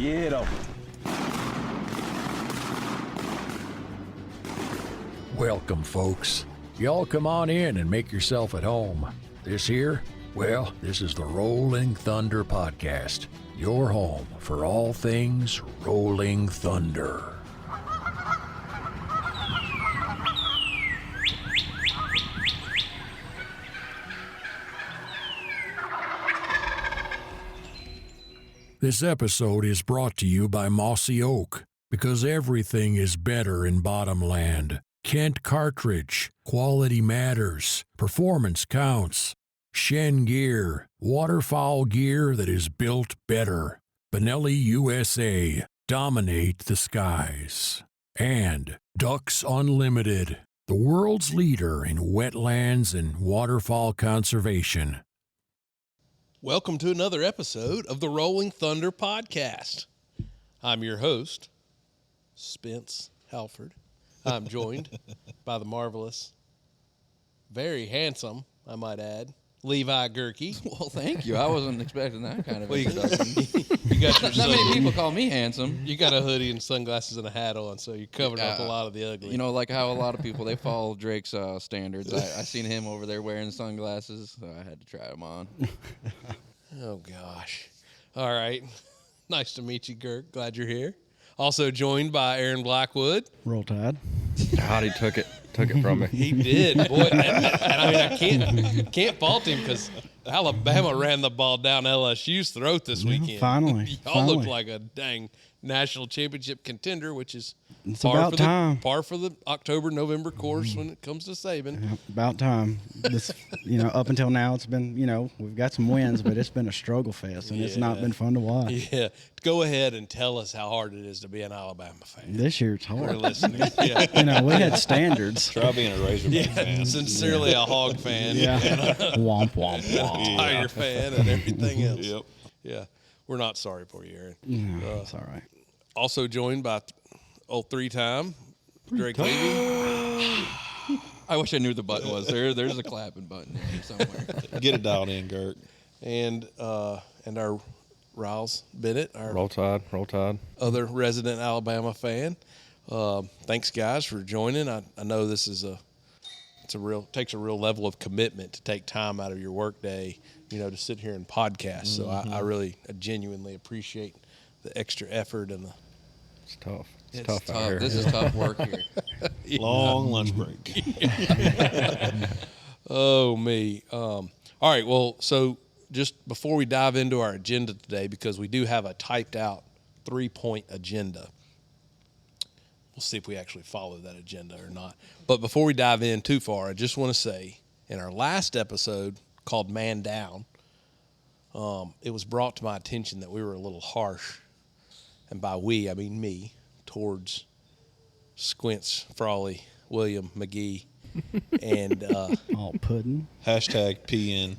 Get 'em. Welcome, folks. Y'all come on in and make yourself at home. This here, well, this is the Rolling Thunder Podcast, your home for all things Rolling Thunder. This episode is brought to you by Mossy Oak, because everything is better in Bottomland. Kent Cartridge, quality matters, performance counts. Shen Gear, waterfowl gear that is built better. Benelli USA, dominate the skies. And Ducks Unlimited, the world's leader in wetlands and waterfowl conservation. Welcome to another episode of the Rolling Thunder Podcast. I'm your host, Spence Halford. I'm joined by the marvelous, very handsome, I might add, Levi Gerke. Well, thank you. I wasn't expecting that kind of Well, introduction. You got your Not many people call me handsome. You got a hoodie and sunglasses and a hat on, so you're covering up a lot of the ugly. You know, like how a lot of people, they follow Drake's standards. I seen him over there wearing sunglasses, so I had to try them on. Oh, gosh. All right. Nice to meet you, Girk. Glad you're here. Also joined by Aaron Blackwood. Roll Tide. God, he took it from me. He did, boy. And I mean, I can't fault him because Alabama ran the ball down LSU's throat this weekend. Finally. Y'all look like a dang national championship contender, which is It's about time. Par for the October-November course when it comes to Saban. Yeah, about time. This, up until now, it's been, we've got some wins, but it's been a struggle fest, and it's not been fun to watch. Yeah. Go ahead and tell us how hard it is to be an Alabama fan. This year it's We're hard. listening. Yeah. We had standards. Try being a Razorback fan. Sincerely a Hog fan. Yeah. And a Womp, womp, womp. Tiger fan and everything else. Yep. Yeah. We're not sorry for you, Aaron. No, it's all right. Also joined by old three-time Drake Levy. I wish I knew the button was there. There's a clapping button in here somewhere. Get it dialed in, Gert. And our Riles Bennett, our Roll Tide. other resident Alabama fan. Thanks, guys, for joining. I know this is takes a real level of commitment to take time out of your work day, to sit here and podcast. So I genuinely appreciate the extra effort and the. It's tough. It's tough out here. This is tough work here. Long lunch break. Oh, me. All right, well, so just before we dive into our agenda today, because we do have a typed out 3-point agenda. We'll see if we actually follow that agenda or not. But before we dive in too far, I just want to say, in our last episode called Man Down, it was brought to my attention that we were a little harsh, and by we, I mean me, towards Squints, Frawley, William, McGee, and All pudding. Hashtag PN.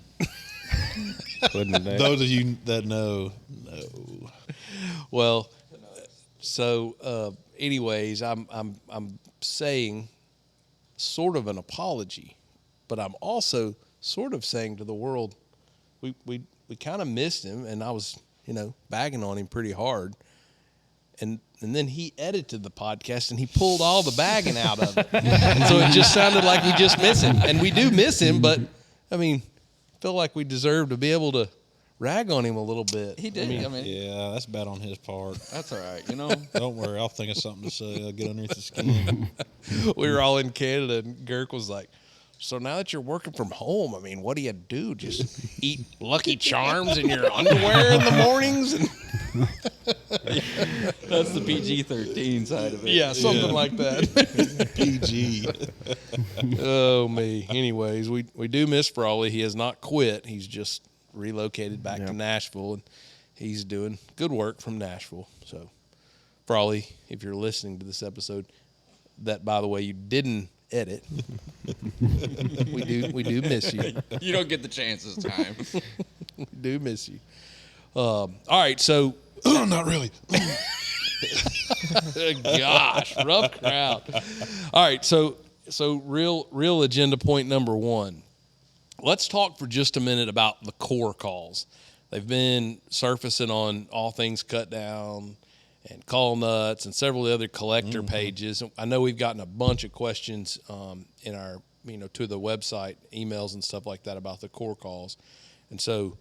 Those of you that know. well, so anyways, I'm saying sort of an apology, but I'm also sort of saying to the world, we kind of missed him, and I was bagging on him pretty hard. And then he edited the podcast, and he pulled all the bagging out of it. And so it just sounded like we just miss him. And we do miss him, but, I feel like we deserve to be able to rag on him a little bit. He did. Yeah, that's bad on his part. That's all right. Don't worry, I'll think of something to say. I'll get underneath the skin. We were all in Canada, and Girk was like, so now that you're working from home, what do you do? Just eat Lucky Charms in your underwear in the mornings? And That's the PG-13 side of it. yeah, something like that. PG. Oh, me. Anyways, we do miss Frawley. He has not quit. He's just relocated back to Nashville, and he's doing good work from Nashville. So, Frawley, if you're listening to this episode, that, by the way, you didn't edit. We do miss you. You don't get the chance this time. We do miss you. All right, so Not really. gosh, rough crowd. All right, so real agenda point number one. Let's talk for just a minute about the core calls. they've been surfacing on All Things Cut Down and Call Nuts and several other collector pages. I know we've gotten a bunch of questions in our, to the website, emails and stuff like that about the core calls. And so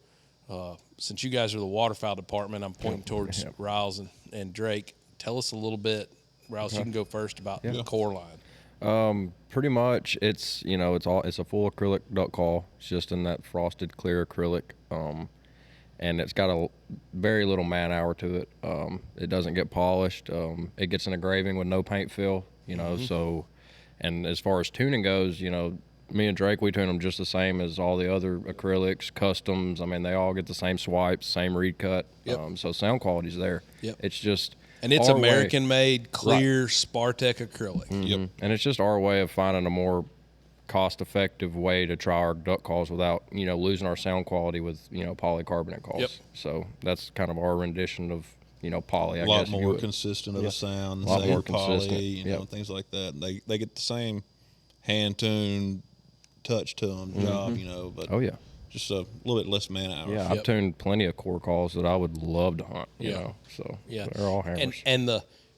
since you guys are the waterfowl department, I'm pointing towards Riles and Drake. Tell us a little bit, Riles, you can go first about the core line. Pretty much it's a full acrylic duck call. It's just in that frosted clear acrylic. And it's got a very little man hour to it. It doesn't get polished. It gets an engraving with no paint fill, so, and as far as tuning goes, me and Drake, we tune them just the same as all the other acrylics, customs. I mean, they all get the same swipes, same reed cut. So sound quality's there. It's just, and it's American-made, clear Spartec acrylic. And it's just our way of finding a more cost-effective way to try our duck calls without, losing our sound quality with, polycarbonate calls. So that's kind of our rendition of, poly, I guess. A lot more consistent of the sound, a lot more poly, consistent. things like that. They get the same hand-tuned touch to them job, but just a little bit less man hours. I've tuned plenty of core calls that I would love to hunt, so they're all hammers. And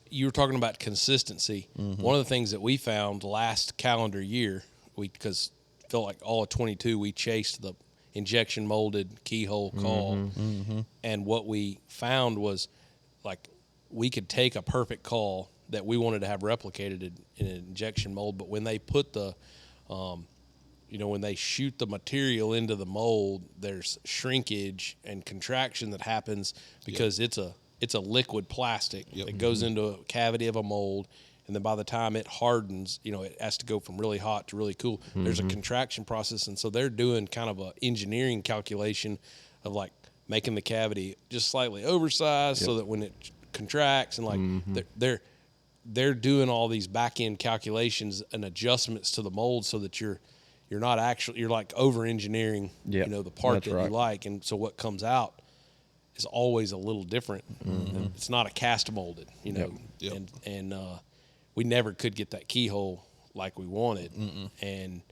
you were talking about consistency. One of the things that we found last calendar year, because I felt like all of 22 we chased the injection molded keyhole call, and what we found was like we could take a perfect call that we wanted to have replicated in an injection mold, but when they put the when they shoot the material into the mold, there's shrinkage and contraction that happens because it's a liquid plastic that goes into a cavity of a mold. And then by the time it hardens, it has to go from really hot to really cool. There's a contraction process. And so they're doing kind of a engineering calculation of like making the cavity just slightly oversized so that when it contracts and like they're doing all these back end calculations and adjustments to the mold so that you're like over engineering, the part that you like. And so what comes out is always a little different. It's not a cast molded, and we never could get that keyhole like we wanted. And,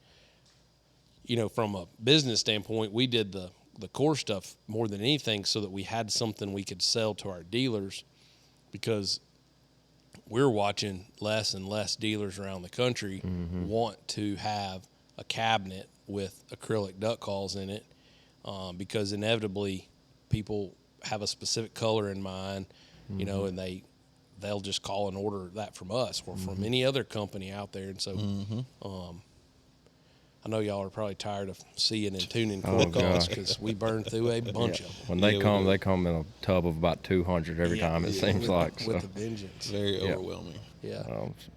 from a business standpoint, we did the core stuff more than anything so that we had something we could sell to our dealers, because we're watching less and less dealers around the country want to have a cabinet with acrylic duck calls in it, because inevitably people have a specific color in mind, and they'll just call and order that from us or from any other company out there. And so I know y'all are probably tired of seeing and tuning core calls because we burn through a bunch of them. When they come in a tub of about 200 every time, it seems like. With a vengeance. Very overwhelming.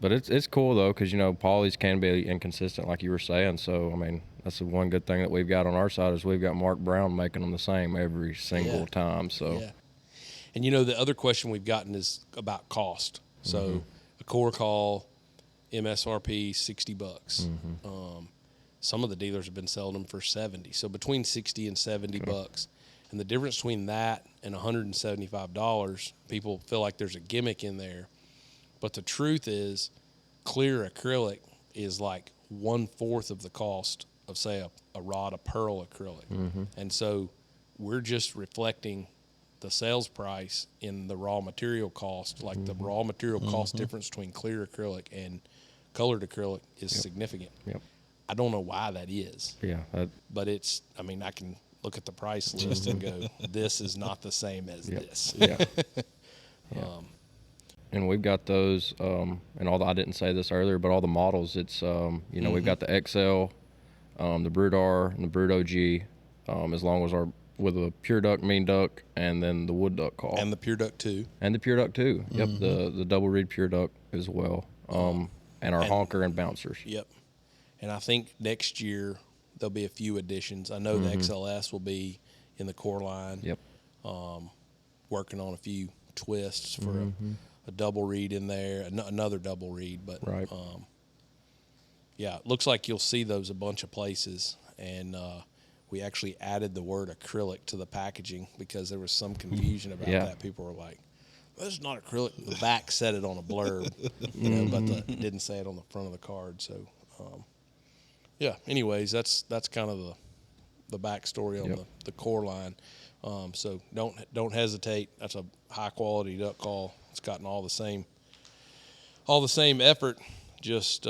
But it's cool, though, because, polys can be inconsistent, like you were saying. So, I mean, that's the one good thing that we've got on our side is we've got Mark Brown making them the same every single time. So. And, the other question we've gotten is about cost. So a core call, MSRP, $60. Some of the dealers have been selling them for $70. So between $60 and $70. And the difference between that and $175, people feel like there's a gimmick in there. But the truth is, clear acrylic is like 1/4 of the cost of, say, a rod of pearl acrylic. And so we're just reflecting the sales price in the raw material cost. Like the raw material cost difference between clear acrylic and colored acrylic is significant. I don't know why that is. But it's, I can look at the price list and go, this is not the same as this. And we've got those, and I didn't say this earlier, but all the models, it's, we've got the XL, the Brood R, and the Brood OG, as long as with a pure duck, mean duck, and then the wood duck call. And the pure duck 2. And the pure duck 2. Yep, the double reed pure duck as well. And our honker and bouncers. Yep. And I think next year there'll be a few additions. I know the XLS will be in the core line. Yep. Working on a few twists for a double reed in there, another double reed. But it looks like you'll see those a bunch of places. And we actually added the word acrylic to the packaging because there was some confusion about that. People were like, "This is not acrylic." The back said it on a blurb, but it didn't say it on the front of the card. So, anyways, that's kind of the backstory on the core line. So don't hesitate. That's a high quality duck call. It's gotten all the same effort. Just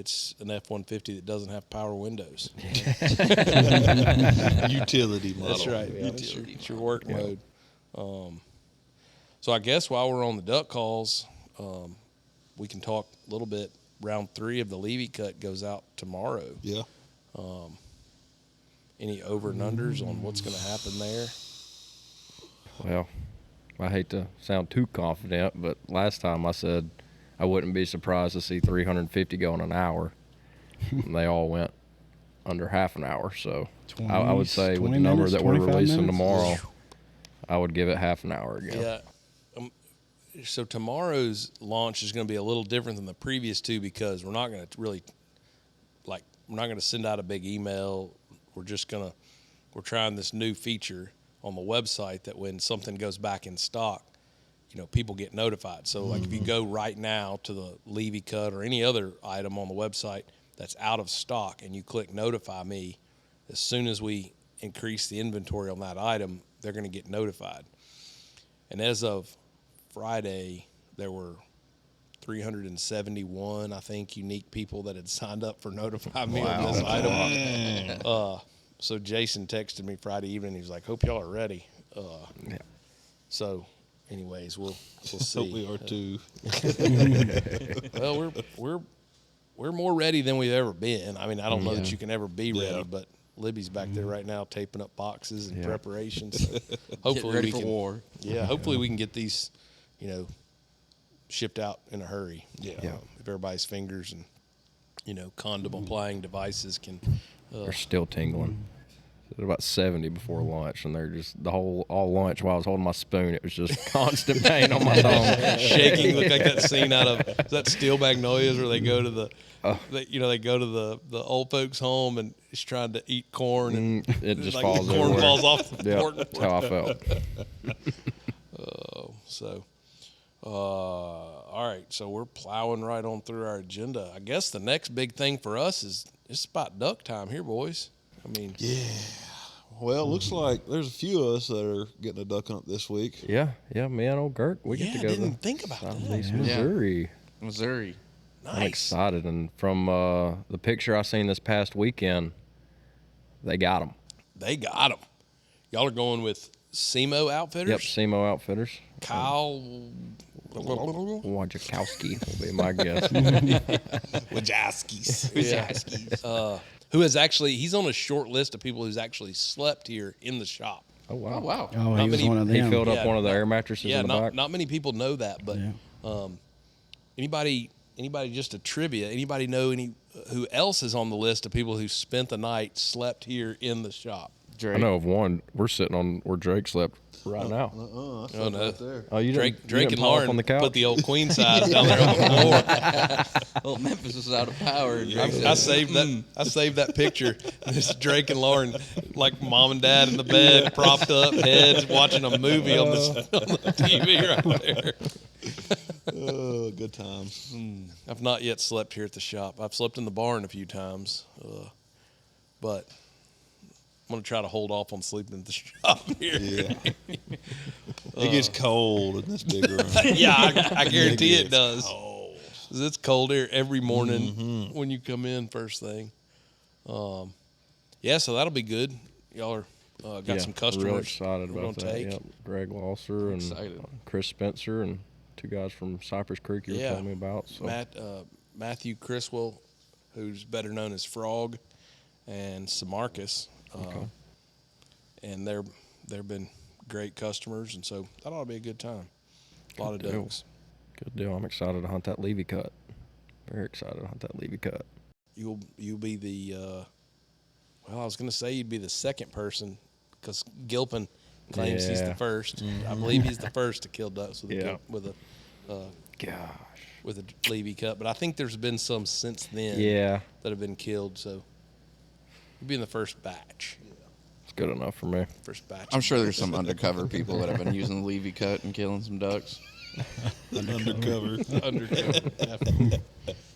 it's an F-150 that doesn't have power windows. Utility model. That's right. Yeah, it's your work mode. So I guess while we're on the duck calls, we can talk a little bit. Round 3 of the Levi cut goes out tomorrow. Yeah. Any over and unders on what's going to happen there? Well, I hate to sound too confident, but last time I said I wouldn't be surprised to see 350 go in an hour. And they all went under half an hour. So I would say with the number that we're releasing tomorrow, I would give it half an hour again. Yeah. So tomorrow's launch is going to be a little different than the previous 2 because we're not going to really, we're not going to send out a big email. We're trying this new feature on the website that when something goes back in stock, people get notified. So if you go right now to the Levi cut or any other item on the website that's out of stock and you click notify me, as soon as we increase the inventory on that item, they're going to get notified. And as of Friday, there were 371, I think, unique people that had signed up for notify me on this item. So Jason texted me Friday evening. He was like, "Hope y'all are ready." So, anyways, we'll see. Hope we are too. Well, we're more ready than we've ever been. I mean, I don't know that you can ever be ready, but Libby's back there right now taping up boxes in preparation. So hopefully ready we for can, war. Yeah, hopefully we can get these, shipped out in a hurry. Yeah. If everybody's fingers and condom applying devices can. They're still tingling. At about 70 before lunch, and they're just all lunch while I was holding my spoon, it was just constant pain on my tongue. Shaking. Look like that scene out of that Steel Magnolias where they go to the old folks' home and he's trying to eat corn and it just like falls the corn everywhere. falls off the Yep, fork. that's how I felt. All right, so we're plowing right on through our agenda. I guess the next big thing for us is it's about duck time here, boys. I mean, Yeah. Well, it looks like there's a few of us that are getting a duck hunt this week. Yeah, me and old Girk, we get to go didn't to think about that. Southeast Missouri. Missouri. Nice. I'm excited, and from the picture I seen this past weekend, they got them. They got them. Y'all are going with SEMO Outfitters? Yep, SEMO Outfitters. Kyle Wojciechowski will be my guess. Wojciechowski's. Who has actually, he's on a short list of people who's actually slept here in the shop. Oh, wow. Oh, wow. Oh, Not he was many- one of He them. filled Yeah, up one of the air mattresses in the back. Not many people know that, but anybody just a trivia, anybody know who else is on the list of people who spent the night, slept here in the shop? Drake. I know of one. We're sitting on where Drake slept right now. Oh, no. Oh, you Drake didn't and pile up Lauren on the couch? put the old queen size down there on the floor. Well, Memphis was out of power. And Drake I said, saved that picture. It's Drake and Lauren, like mom and dad in the bed, propped up, heads, watching a movie on the TV right there. Oh, good times. I've not yet slept here at the shop. I've slept in the barn a few times, but I'm going to try to hold off on sleeping at the shop here. Yeah. It gets cold in this big room. Yeah, I guarantee it gets does. cold. 'Cause it's cold here every morning when you come in first thing. So that'll be good. Y'all are got some customers. Real excited we're about gonna that. take. Yep. Greg Losser and Excited. Chris Spencer and 2 guys from Cypress Creek you were telling me about. So. Matthew Criswell, who's better known as Frog, and Samarcus. And they've been great customers, and so that ought to be a good time. A lot of deal. ducks. Good deal. I'm excited to hunt that Levi cut. Very excited to hunt that Levi cut. You'll be the I was going to say you'd be the second person because Gilpin claims he's the first. I believe he's the first to kill ducks with a Levi cut, but I think there's been some since then that have been killed. So you'll be in the first batch. It's good enough for me. First batch. I'm sure there's some undercover people that have been using the Levi cut and killing some ducks. Undercover. Undercover.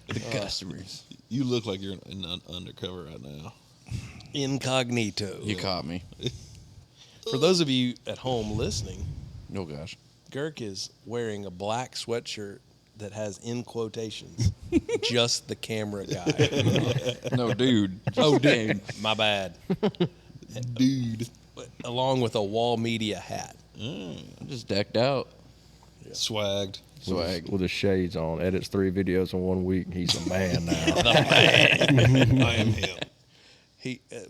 The customers. You look like you're in undercover right now. Incognito. You caught me. For those of you at home listening, Oh gosh. Girk is wearing a black sweatshirt that has in quotations, just the camera guy. No, dude. Oh, dude. My bad. Dude. Along with a wall media hat. I'm just decked out. Swagged. Swag. With his shades on. Edits 3 videos in 1 week. He's a man now. I am him.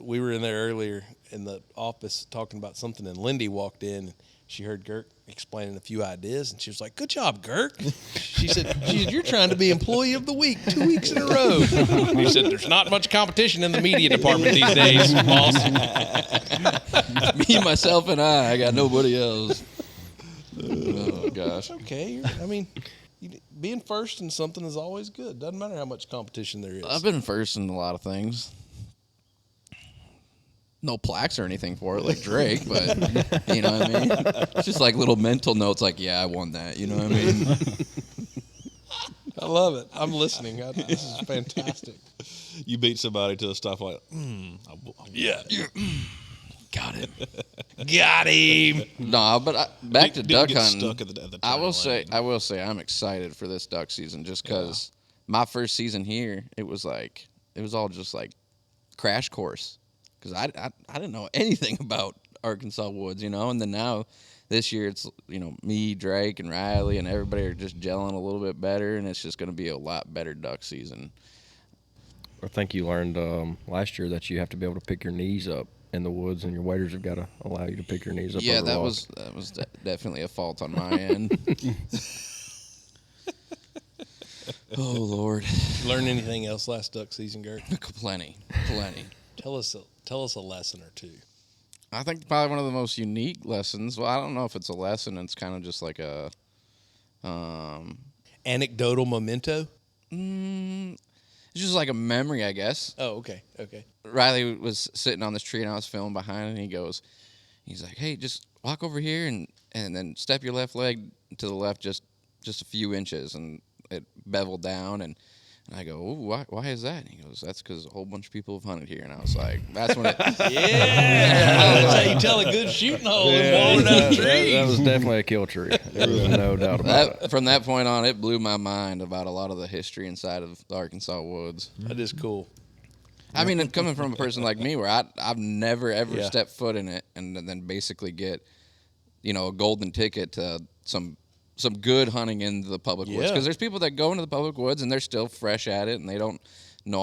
We were in there earlier in the office talking about something, and Lindy walked in. And she heard Girk explaining a few ideas, and she was like, "Good job, Girk." She said, "You're trying to be employee of the week 2 weeks in a row." He said, "There's not much competition in the media department these days, boss." Me, myself, and I got nobody else. Oh gosh. Okay, being first in something is always good. Doesn't matter how much competition there is. I've been first in a lot of things. No plaques or anything for it, like Drake, but you know what I mean? It's just like little mental notes, like, yeah, I won that. You know what I mean? I love it. I'm listening. This is fantastic. You beat somebody to a stoplight. Yeah. Got it. Got him. No, but back to Didn't duck get hunting. stuck at the I will turn lane. say, I'm excited for this duck season just because my first season here, it was all just like crash course because I didn't know anything about Arkansas woods, and then now this year it's me, Drake, and Riley, and everybody are just gelling a little bit better, and it's just going to be a lot better duck season. I think you learned last year that you have to be able to pick your knees up in the woods, and your waders have got to allow you to pick your knees up. Yeah, over that rocks. was definitely a fault on my end. Oh Lord, Learn anything else last duck season, Gert? plenty. Tell us a lesson or two. I think probably one of the most unique lessons. Well, I don't know if it's a lesson. It's kind of just like a Anecdotal memento. It's just like a memory, I guess. Oh, okay. Riley was sitting on this tree, and I was filming behind, and he's like, "Hey, just walk over here and then step your left leg to the left just a few inches," and it beveled down, and I go, "Oh, why is that?" And he goes, "That's because a whole bunch of people have hunted here." And I was like, "That's when it." Yeah, that's how you tell a good shooting hole in walling down trees. That was definitely a kill tree. There was no doubt about it. From that point on, it blew my mind about a lot of the history inside of the Arkansas woods. That is cool. I mean, coming from a person like me, where I've never ever stepped foot in it, and then basically get, a golden ticket to some good hunting in the public woods. Because there's people that go into the public woods and they're still fresh at it, and they don't know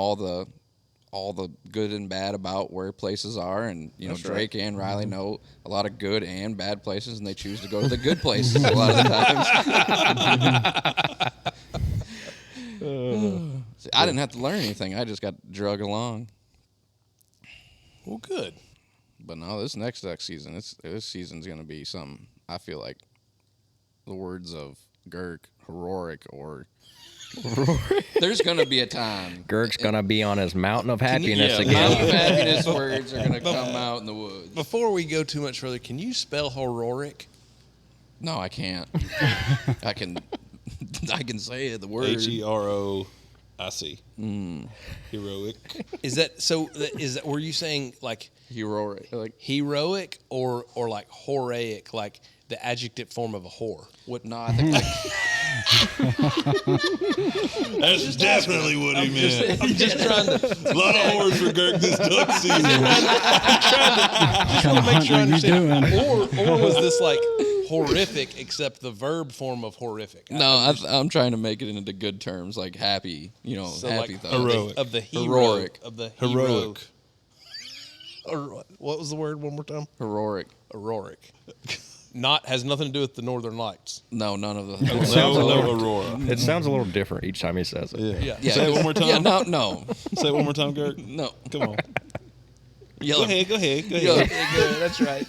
all the good and bad about where places are. And Drake and Riley know a lot of good and bad places, and they choose to go to the good places a lot of the times. See, I didn't have to learn anything. I just got drug along. Well, good. But no, this next duck season, this season's going to be something. I feel like the words of Girk, heroic, or there's going to be a time. Girk's going to be on his mountain of happiness Mountain again. of happiness words are going to come out in the woods. Before we go too much further, can you spell heroic? No, I can't. I can say it, the word. HEROIC. Heroic. Is that were you saying like Heroic. heroic or like horaic, like the adjective form of a whore? What? No, I think That's definitely what he meant. I'm just trying to. A lot of horrors for Girk this duck season. What kind of hunting are you doing? Or was this like horrific, except the verb form of horrific? no, I'm trying to make it into good terms, like happy, So happy like thoughts. Heroic. of the hero, Heroic. of the Heroic. Or what was the word one more time? Heroic. Heroic. Has nothing to do with the Northern Lights. No, none of the. No Aurora. It sounds a little different each time he says it. Yeah. Yeah. Say it one more time. Yeah, no. Say it one more time, Girk. No. Come on. Yellow. Go ahead. Yellow. That's right.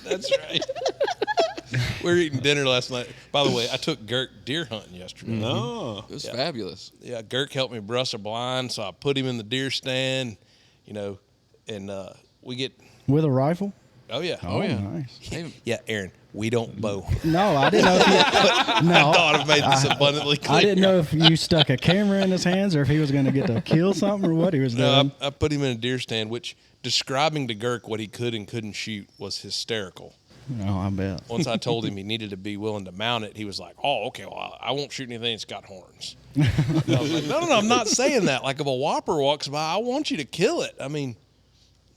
We were eating dinner last night. By the way, I took Girk deer hunting yesterday. No. It was fabulous. Yeah, Girk helped me brush a blind, so I put him in the deer stand, and we get. With a rifle? Oh yeah. Oh, yeah. nice. Yeah, Aaron, we don't bow. No, I didn't know if you, I thought I made this abundantly clear. I didn't know if you stuck a camera in his hands or if he was going to get to kill something or what he was No, doing. I put him in a deer stand, which describing to Girk what he could and couldn't shoot was hysterical. Oh, I bet. Once I told him he needed to be willing to mount it, he was like, "Oh, okay. Well, I won't shoot anything that's got horns." And I was like, "No, I'm not saying that. Like, if a whopper walks by, I want you to kill it. I mean,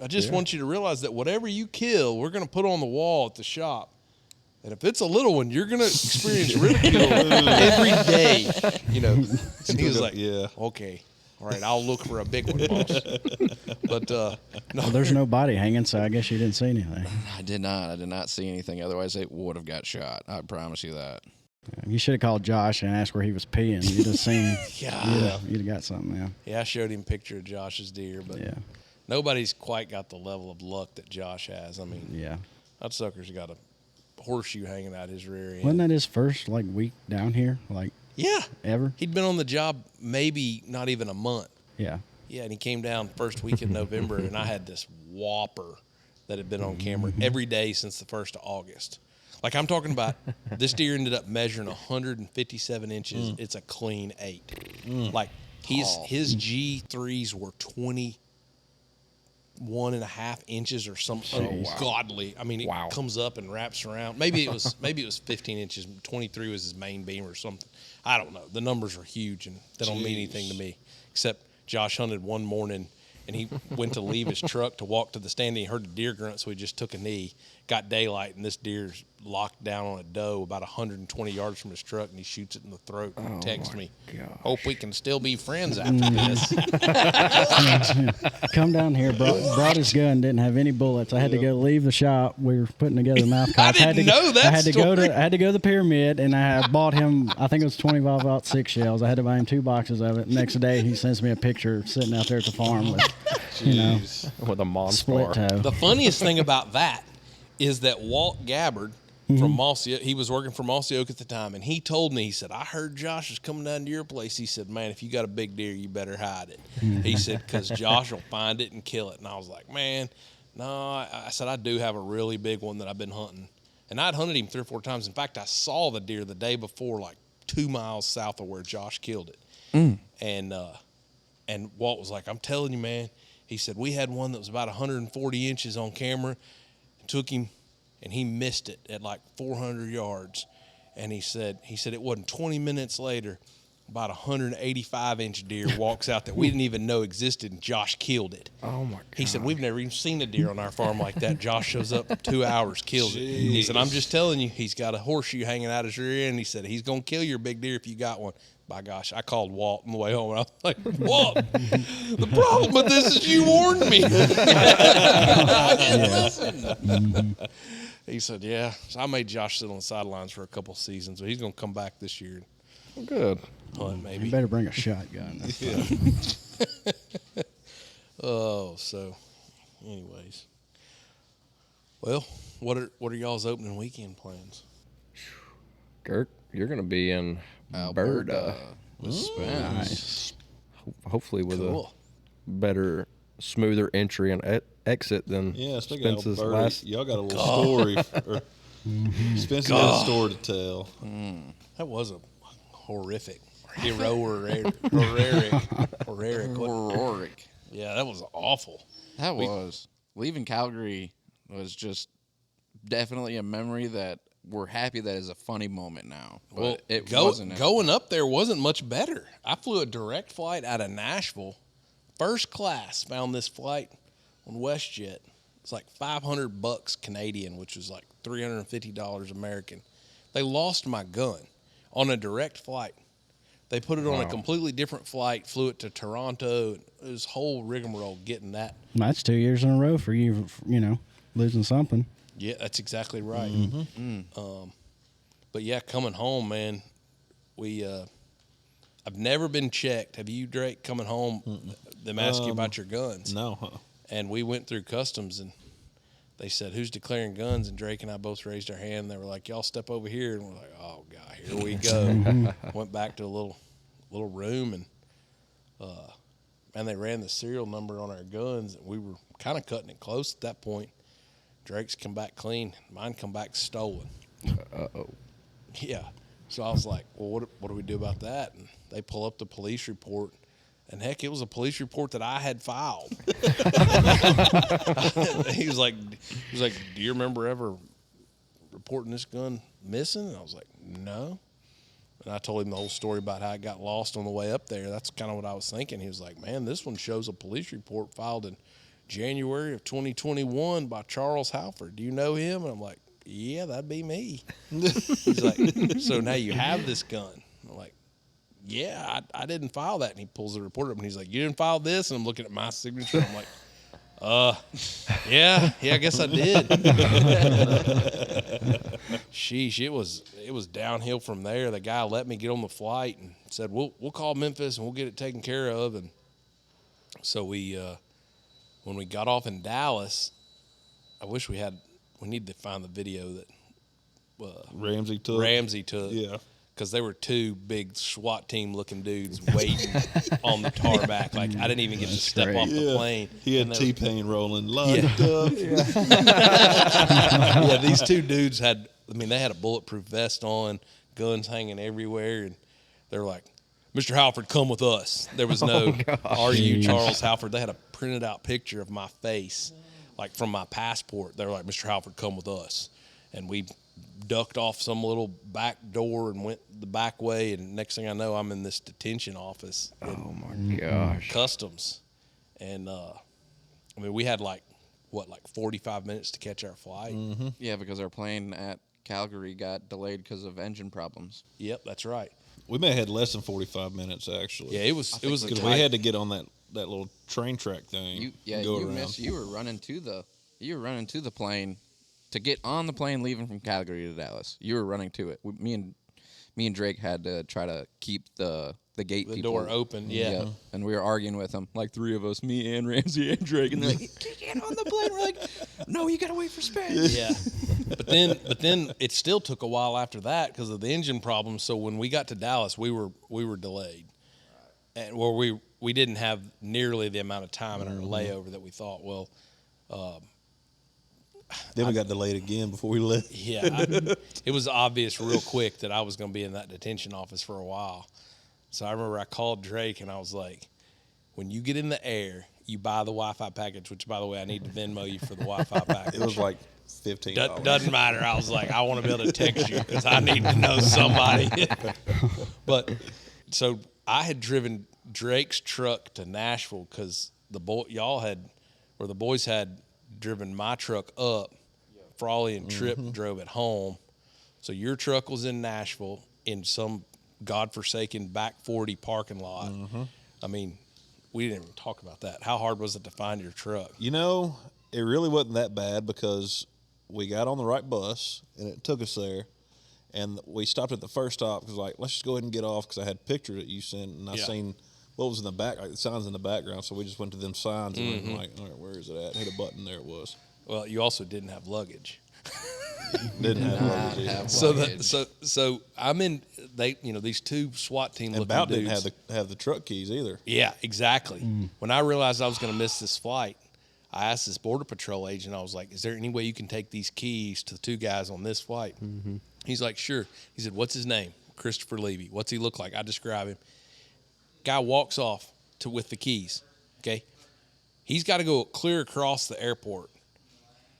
I just want you to realize that whatever you kill, we're going to put on the wall at the shop. And if it's a little one, you're going to experience ridicule every day." You know, and he was like, "Yeah, okay. All right, I'll look for a big one, boss." But no, Well, there's no body hanging, so I guess you didn't see anything. I did not see anything. Otherwise, it would have got shot. I promise you that. You should have called Josh and asked where he was peeing. You'd have seen. Yeah. You'd have got something. Yeah. Yeah, I showed him a picture of Josh's deer, but Yeah. nobody's quite got the level of luck that Josh has. I mean, Yeah. that sucker's got a horseshoe hanging out his rear end. Wasn't that his first week down here? Yeah. Ever? He'd been on the job maybe not even a month. Yeah. Yeah, and he came down first week in November, and I had this whopper that had been on camera every day since the 1st of August. Like, I'm talking about, this deer ended up measuring 157 inches. It's a clean 8. Like, his G3s were 21.5 inches or something ungodly. I mean, it comes up and wraps around. Maybe it was 15 inches. 23 was his main beam or something. I don't know. The numbers are huge, and they don't mean anything to me, except Josh hunted one morning, and he went to leave his truck to walk to the stand, and he heard a deer grunt, so he just took a knee, got daylight, and this deer's locked down on a doe about 120 yards from his truck, and he shoots it in the throat and texts me, "Hope we can still be friends after this." Come down here, brought his gun, didn't have any bullets. I had to go leave the shop. We were putting together mouth cops. I didn't know that I had to go story. to the pyramid, and I bought him, I think it was 25-06 shells. I had to buy him 2 boxes of it. Next day, he sends me a picture sitting out there at the farm with, with a monster. split toe. The funniest thing about that is that Walt Gabbard from Mossy, he was working for Mossy Oak at the time, and he told me, he said, "I heard Josh is coming down to your place." He said, "Man, if you got a big deer, you better hide it." He said, "Because Josh will find it and kill it." And I was like, "Man, no." I said, "I do have a really big one that I've been hunting." And I'd hunted him 3 or 4 times. In fact, I saw the deer the day before, like 2 miles south of where Josh killed it. And Walt was like, "I'm telling you, man." He said, "We had one that was about 140 inches on camera. It took him, and he missed it at like 400 yards. And he said it wasn't 20 minutes later, about a 185-inch deer walks out that we didn't even know existed, and Josh killed it." Oh, my God. He said, "We've never even seen a deer on our farm like that." Josh shows up in 2 hours, kills it. He said, "I'm just telling you, he's got a horseshoe hanging out his rear end." He said, "He's going to kill your big deer if you got one." By gosh, I called Walt on the way home, and I was like, "Walt, the problem with this is you warned me." I didn't listen. He said, "Yeah." So I made Josh sit on the sidelines for a couple seasons, but he's going to come back this year and Good. hunt maybe. You better bring a shotgun. Oh, so anyways. Well, what are y'all's opening weekend plans? Kirk, you're going to be in Alberta. With Spence. Nice. Hopefully with Cool. a better, smoother entry and exit than Yeah, speaking Spence's of Alberta, last. y'all got a little story. Spence got a story to tell. That was a horrific. Horrific. Rorik. Yeah, that was awful. That was. Leaving Calgary was just definitely a memory that we're happy that is a funny moment now. But Well, it wasn't. going up there wasn't much better. I flew a direct flight out of Nashville, first class. Found this flight on WestJet. It's like $500 Canadian, which was like $350 American. They lost my gun on a direct flight. They put it on a completely different flight, flew it to Toronto. It was whole rigmarole getting that. That's 2 years in a row for you, losing something. Yeah, that's exactly right. But yeah, coming home, man, I've never been checked. Have you, Drake, coming home, them ask you about your guns? No, huh? And we went through customs, and they said, "Who's declaring guns?" And Drake and I both raised our hand. They were like, "Y'all step over here." And we're like, "Oh, God, here we go." Went back to a little room, and they ran the serial number on our guns. And we were kind of cutting it close at that point. Drake's come back clean. Mine come back stolen. Uh-oh. Yeah. So I was like, "Well, what do we do about that?" And they pull up the police report. And heck, it was a police report that I had filed. he was like, "Do you remember ever reporting this gun missing?" And I was like, "No." And I told him the whole story about how it got lost on the way up there. That's kind of what I was thinking. He was like, "Man, this one shows a police report filed in January of 2021 by Charles Halford. Do you know him?" And I'm like, "Yeah, that'd be me." He's like, "So now you have this gun?" I'm like, "Yeah, I didn't file that." And he pulls the report up and he's like, "You didn't file this?" And I'm looking at my signature. I'm like, yeah, I guess I did." Sheesh, it was downhill from there. The guy let me get on the flight and said, we'll call Memphis and we'll get it taken care of. And so we, when we got off in Dallas, we need to find the video that Ramsey took. Yeah. Because there were two big SWAT team looking dudes waiting on the tarmac. Like, I didn't even get to step off the plane. He had T-Pain rolling, lined up. Yeah, these two dudes they had a bulletproof vest on, guns hanging everywhere, and they were like, "Mr. Halford, come with us." There was no, "Are you Charles Halford?" They had a printed out picture of my face, like from my passport. They were like, "Mr. Halford, come with us." And we ducked off some little back door and went the back way, and next thing I know, I'm in this detention office. Oh my gosh! Customs, and we had like 45 minutes to catch our flight. Mm-hmm. Yeah, because our plane at Calgary got delayed because of engine problems. Yep, that's right. We may have had less than 45 minutes actually. Yeah, it was because we had to get on that little train track thing. You were running to the plane. To get on the plane leaving from Calgary to Dallas, you were running to it. Me and Drake had to try to keep the gate the people door open. Yeah, and we were arguing with them, like three of us, me and Ramsey and Drake, and they're like, "Get on the plane." We're like, "No, you gotta wait for Spence." Yeah, but then it still took a while after that because of the engine problems. So when we got to Dallas, we were delayed, and we didn't have nearly the amount of time in our layover that we thought. Well. Then we got delayed again before we left. Yeah, it was obvious real quick that I was going to be in that detention office for a while. So I remember I called Drake and I was like, "When you get in the air, you buy the Wi-Fi package," which, by the way, I need to Venmo you for the Wi-Fi package. It was like $15. Doesn't matter. I was like, I want to be able to text you because I need to know somebody. But so I had driven Drake's truck to Nashville because the boys had driven my truck up. Frawley and Tripp drove it home. So your truck was in Nashville in some godforsaken back 40 parking lot. I mean, we didn't even talk about that. How hard was it to find your truck? You know, it really wasn't that bad because we got on the right bus and it took us there. And we stopped at the first stop because, like, let's just go ahead and get off because I had a picture that you sent and I seen what was in the back, like the signs in the background. So we just went to them signs and went like, all right, where is it at? Hit a button, there it was. Well, you also didn't have luggage. Didn't have luggage. So I'm in. These two SWAT team looking Bout dudes didn't have the truck keys either. Yeah, exactly. When I realized I was going to miss this flight, I asked this Border Patrol agent. I was like, "Is there any way you can take these keys to the two guys on this flight?" He's like, "Sure." He said, "What's his name?" "Christopher Levi." "What's he look like?" I describe him. Guy walks off with the keys. Okay, he's got to go clear across the airport.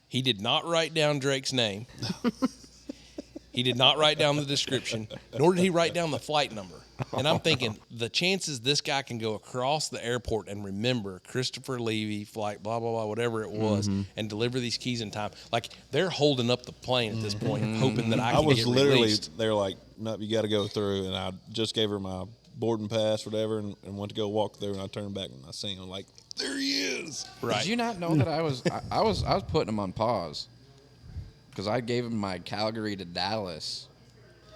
He did not write down Drake's name. He did not write down the description, nor did he write down the flight number. And I'm thinking, the chances this guy can go across the airport and remember Christopher Levy, flight, blah, blah, blah, whatever it was, and deliver these keys in time. Like, they're holding up the plane at this point, hoping that I can get released. They're like, "Nope, you got to go through." And I just gave her my boarding pass, whatever, and went to go walk through. And I turned back and I seen him, like, there he is. Right. Did you not know that I was putting him on pause because I gave him my Calgary to Dallas.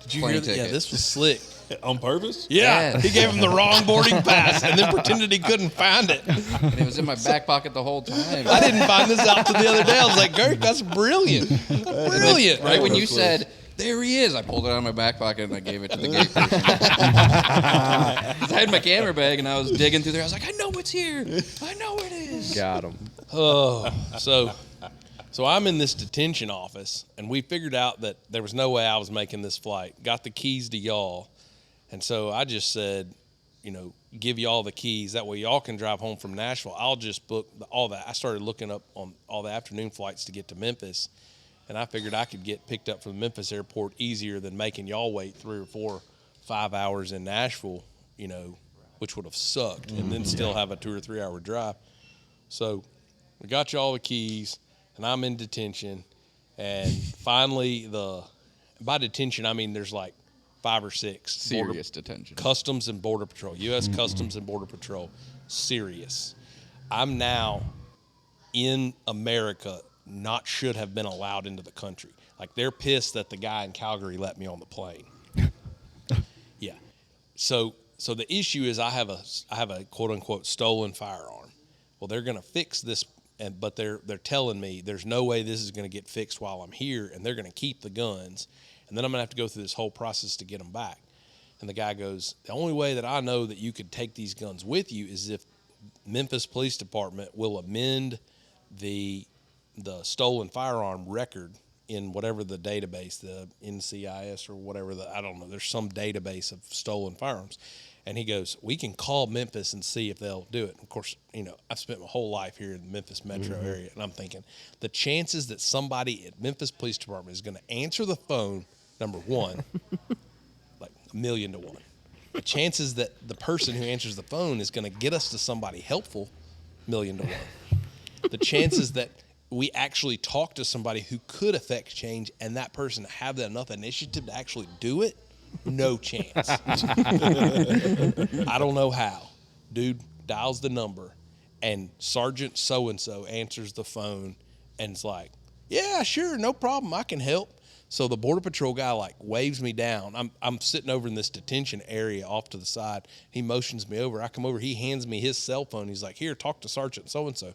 Did you hear that? Yeah, this was slick. On purpose? Yeah. Yes. He gave him the wrong boarding pass and then pretended he couldn't find it. And it was in my back pocket the whole time. I didn't find this out till the other day. I was like, "Gert, that's brilliant. Brilliant." Right when you said, "There he is," I pulled it out of my back pocket and I gave it to the gate person. 'Cause I had my camera bag and I was digging through there. I was like, "I know it's here. I know it is." Got him. Oh, so I'm in this detention office, and we figured out that there was no way I was making this flight. Got the keys to y'all, and so I just said, give y'all the keys. That way y'all can drive home from Nashville. I'll just book all that. I started looking up on all the afternoon flights to get to Memphis, And I figured I could get picked up from the Memphis airport easier than making y'all wait 3 or 4, 5 hours in Nashville, you know, which would have sucked, and then still have a 2 or 3 hour drive. So we got y'all the keys, and I'm in detention. And finally, by detention, I mean there's like 5 or 6. Serious detention. Customs and Border Patrol, U.S. Customs and Border Patrol, serious. I'm now in America, should have been allowed into the country. Like, they're pissed that the guy in Calgary let me on the plane. Yeah. So the issue is I have a quote unquote stolen firearm. Well, they're going to fix this, but they're telling me there's no way this is going to get fixed while I'm here, and they're going to keep the guns, and then I'm going to have to go through this whole process to get them back. And the guy goes, the only way that I know that you could take these guns with you is if Memphis Police Department will amend the stolen firearm record in whatever the database, the NCIS or whatever, I don't know, there's some database of stolen firearms. And he goes, we can call Memphis and see if they'll do it. And of course, you know, I've spent my whole life here in the Memphis metro area, and I'm thinking the chances that somebody at Memphis Police Department is going to answer the phone, number one, like 1,000,000 to 1. The chances that the person who answers the phone is going to get us to somebody helpful, 1,000,000 to 1. The chances that we actually talk to somebody who could affect change and that person have enough initiative to actually do it, no chance. I don't know how. Dude dials the number, and Sergeant so-and-so answers the phone and is like, yeah, sure, no problem, I can help. So the Border Patrol guy like waves me down. I'm sitting over in this detention area off to the side. He motions me over. I come over. He hands me his cell phone. He's like, here, talk to Sergeant so-and-so.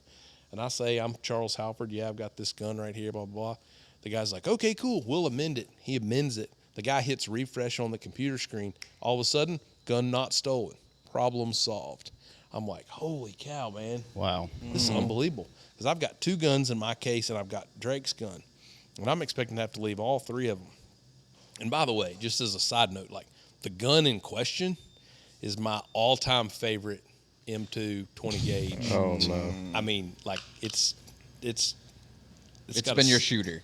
And I say, I'm Charles Halford. Yeah, I've got this gun right here, blah, blah, blah. The guy's like, okay, cool, we'll amend it. He amends it. The guy hits refresh on the computer screen. All of a sudden, gun not stolen. Problem solved. I'm like, holy cow, man. Wow. This is unbelievable. Because I've got 2 guns in my case, and I've got Drake's gun. And I'm expecting to have to leave all 3 of them. And by the way, just as a side note, like, the gun in question is my all-time favorite M2 20 gauge. Oh, no. I mean, like, it's It's got been your shooter.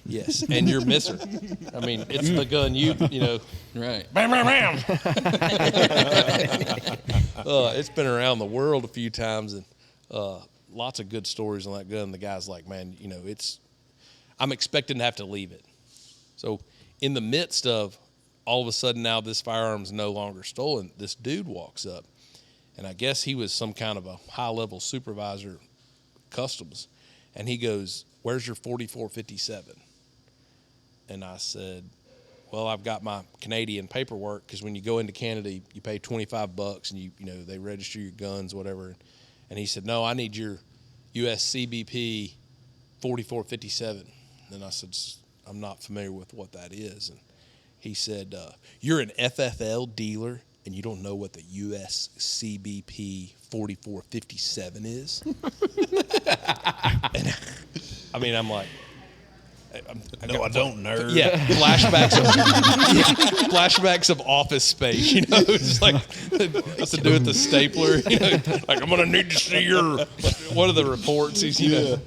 Yes, and your misser. I mean, it's the gun you know. Right. Bam, bam, bam. It's been around the world a few times, and lots of good stories on that gun. The guy's like, man, you know, I'm expecting to have to leave it. So in the midst of all of a sudden now this firearm's no longer stolen, this dude walks up, and I guess he was some kind of a high-level supervisor, customs, and he goes, where's your 4457? And I said, well, I've got my Canadian paperwork, because when you go into Canada, you pay $25 and you know, they register your guns, whatever. And he said, no, I need your US CBP 4457. And I said, I'm not familiar with what that is. And he said, you're an FFL dealer and you don't know what the US CBP 4457 is? And I mean, I'm like, I don't, nerd. yeah, flashbacks of Office Space, you know, it's like has to do with the stapler, you know, like I'm gonna need to see your what are the reports, he's, you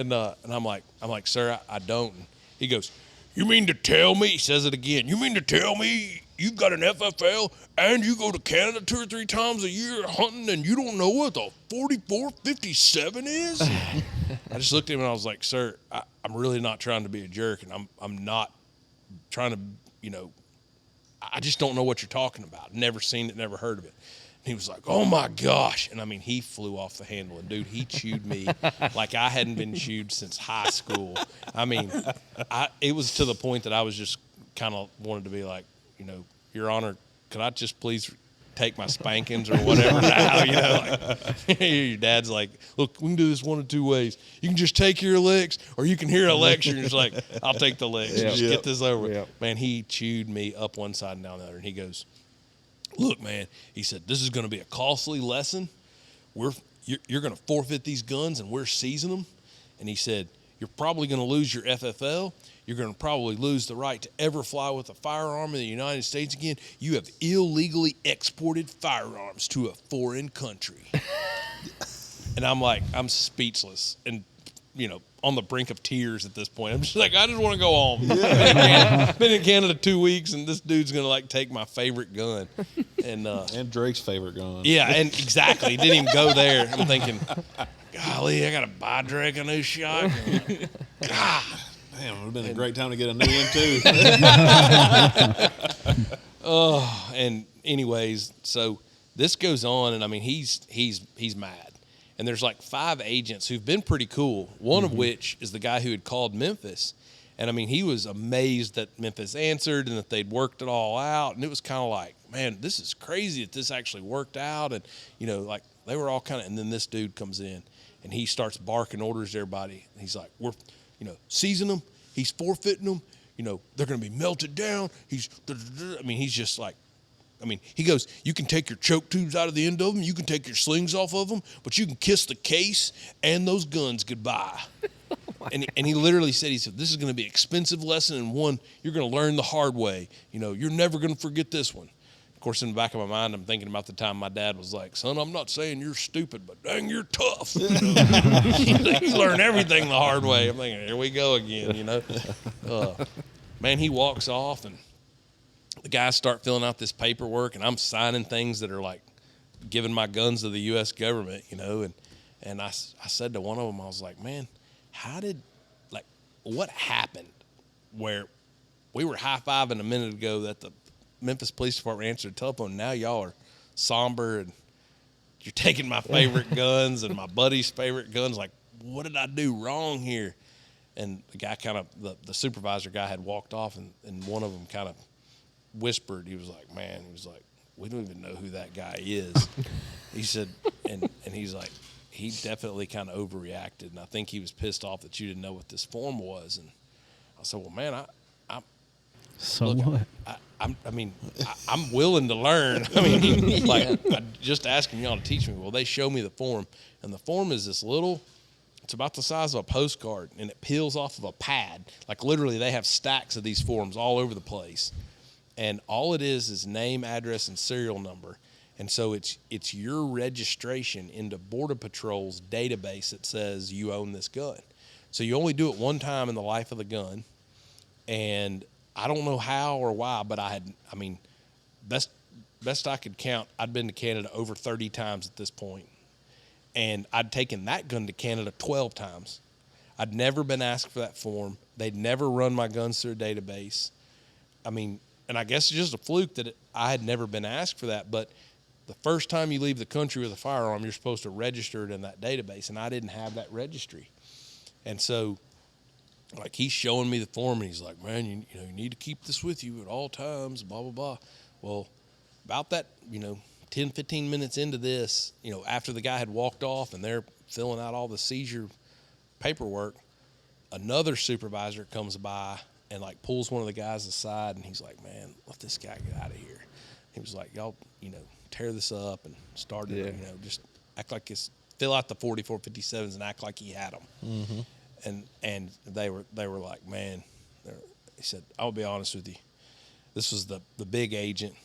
know, and I'm like, sir, I don't. And he goes, you mean to tell me? He says it again. You mean to tell me you've got an FFL and you go to Canada 2 or 3 times a year hunting and you don't know what the 4457 is? I just looked at him and I was like, sir, I'm really not trying to be a jerk, and I'm not trying to, you know, I just don't know what you're talking about. Never seen it, never heard of it. And he was like, oh my gosh. And I mean, he flew off the handle, and dude, he chewed me like I hadn't been chewed since high school. I mean, it was to the point that I was just kind of wanted to be like, you know, Your Honor, could I just please take my spankings or whatever now, you know, like, your dad's like, look, we can do this one of 2 ways. You can just take your licks, or you can hear a lecture. And it's like, I'll take the licks. Just get this over with. Man, he chewed me up one side and down the other. And he goes, look, man, he said, this is going to be a costly lesson. You're going to forfeit these guns, and we're seizing them. And he said, you're probably going to lose your FFL. You're going to probably lose the right to ever fly with a firearm in the United States again. You have illegally exported firearms to a foreign country. And I'm like, I'm speechless. And on the brink of tears at this point. I'm just like, I just want to go home. Been in Canada 2 weeks, and this dude's gonna like take my favorite gun, and Drake's favorite gun. yeah, and exactly, he didn't even go there. I'm thinking, golly, I gotta buy Drake a new shotgun. God. Damn, it would have been a great time to get a new one too. And anyways, so this goes on, and I mean, he's mad. And there's like 5 agents who've been pretty cool, one of which is the guy who had called Memphis. And I mean, he was amazed that Memphis answered and that they'd worked it all out. And it was kind of like, man, this is crazy that this actually worked out. And, like they were all kind of, and then this dude comes in and he starts barking orders to everybody. And he's like, we're, seizing them. He's forfeiting them. They're going to be melted down. He's just like, he goes, you can take your choke tubes out of the end of them. You can take your slings off of them, but you can kiss the case and those guns goodbye. And he literally said, this is going to be an expensive lesson and one you're going to learn the hard way. You're never going to forget this one. Of course, in the back of my mind, I'm thinking about the time my dad was like, son, I'm not saying you're stupid, but dang, you're tough. You learn everything the hard way. I'm thinking, here we go again, Man, he walks off and the guys start filling out this paperwork, and I'm signing things that are like giving my guns to the U.S. government, and I said to one of them, I was like, man, what happened where we were high-fiving a minute ago that the Memphis Police Department answered the telephone, now y'all are somber and you're taking my favorite guns and my buddy's favorite guns. Like, what did I do wrong here? And the guy the supervisor guy had walked off, and one of them kind of whispered, he was like, we don't even know who that guy is. He said, and he's like, he definitely kind of overreacted, and I think he was pissed off that you didn't know what this form was. And I said, well, man, I'm willing to learn. I'm just asking y'all to teach me. Well, they show me the form, and the form is this little, it's about the size of a postcard, and it peels off of a pad. Like literally they have stacks of these forms all over the place. And all it is name, address, and serial number. And so it's your registration into Border Patrol's database that says you own this gun. So you only do it one time in the life of the gun. And I don't know how or why, but best I could count, I'd been to Canada over 30 times at this point. And I'd taken that gun to Canada 12 times. I'd never been asked for that form. They'd never run my guns through a database. And I guess it's just a fluke that I had never been asked for that. But the first time you leave the country with a firearm, you're supposed to register it in that database. And I didn't have that registry. And so, like, he's showing me the form, and he's like, man, you need to keep this with you at all times, blah, blah, blah. Well, about that, 10, 15 minutes into this, after the guy had walked off and they're filling out all the seizure paperwork, another supervisor comes by and like pulls one of the guys aside, and he's like, man, let this guy get out of here. He was like, y'all, tear this up and start it, just act like it's, fill out the 4457s and act like he had them. Mm-hmm. And they were like, man, he said, I'll be honest with you. This was the big agent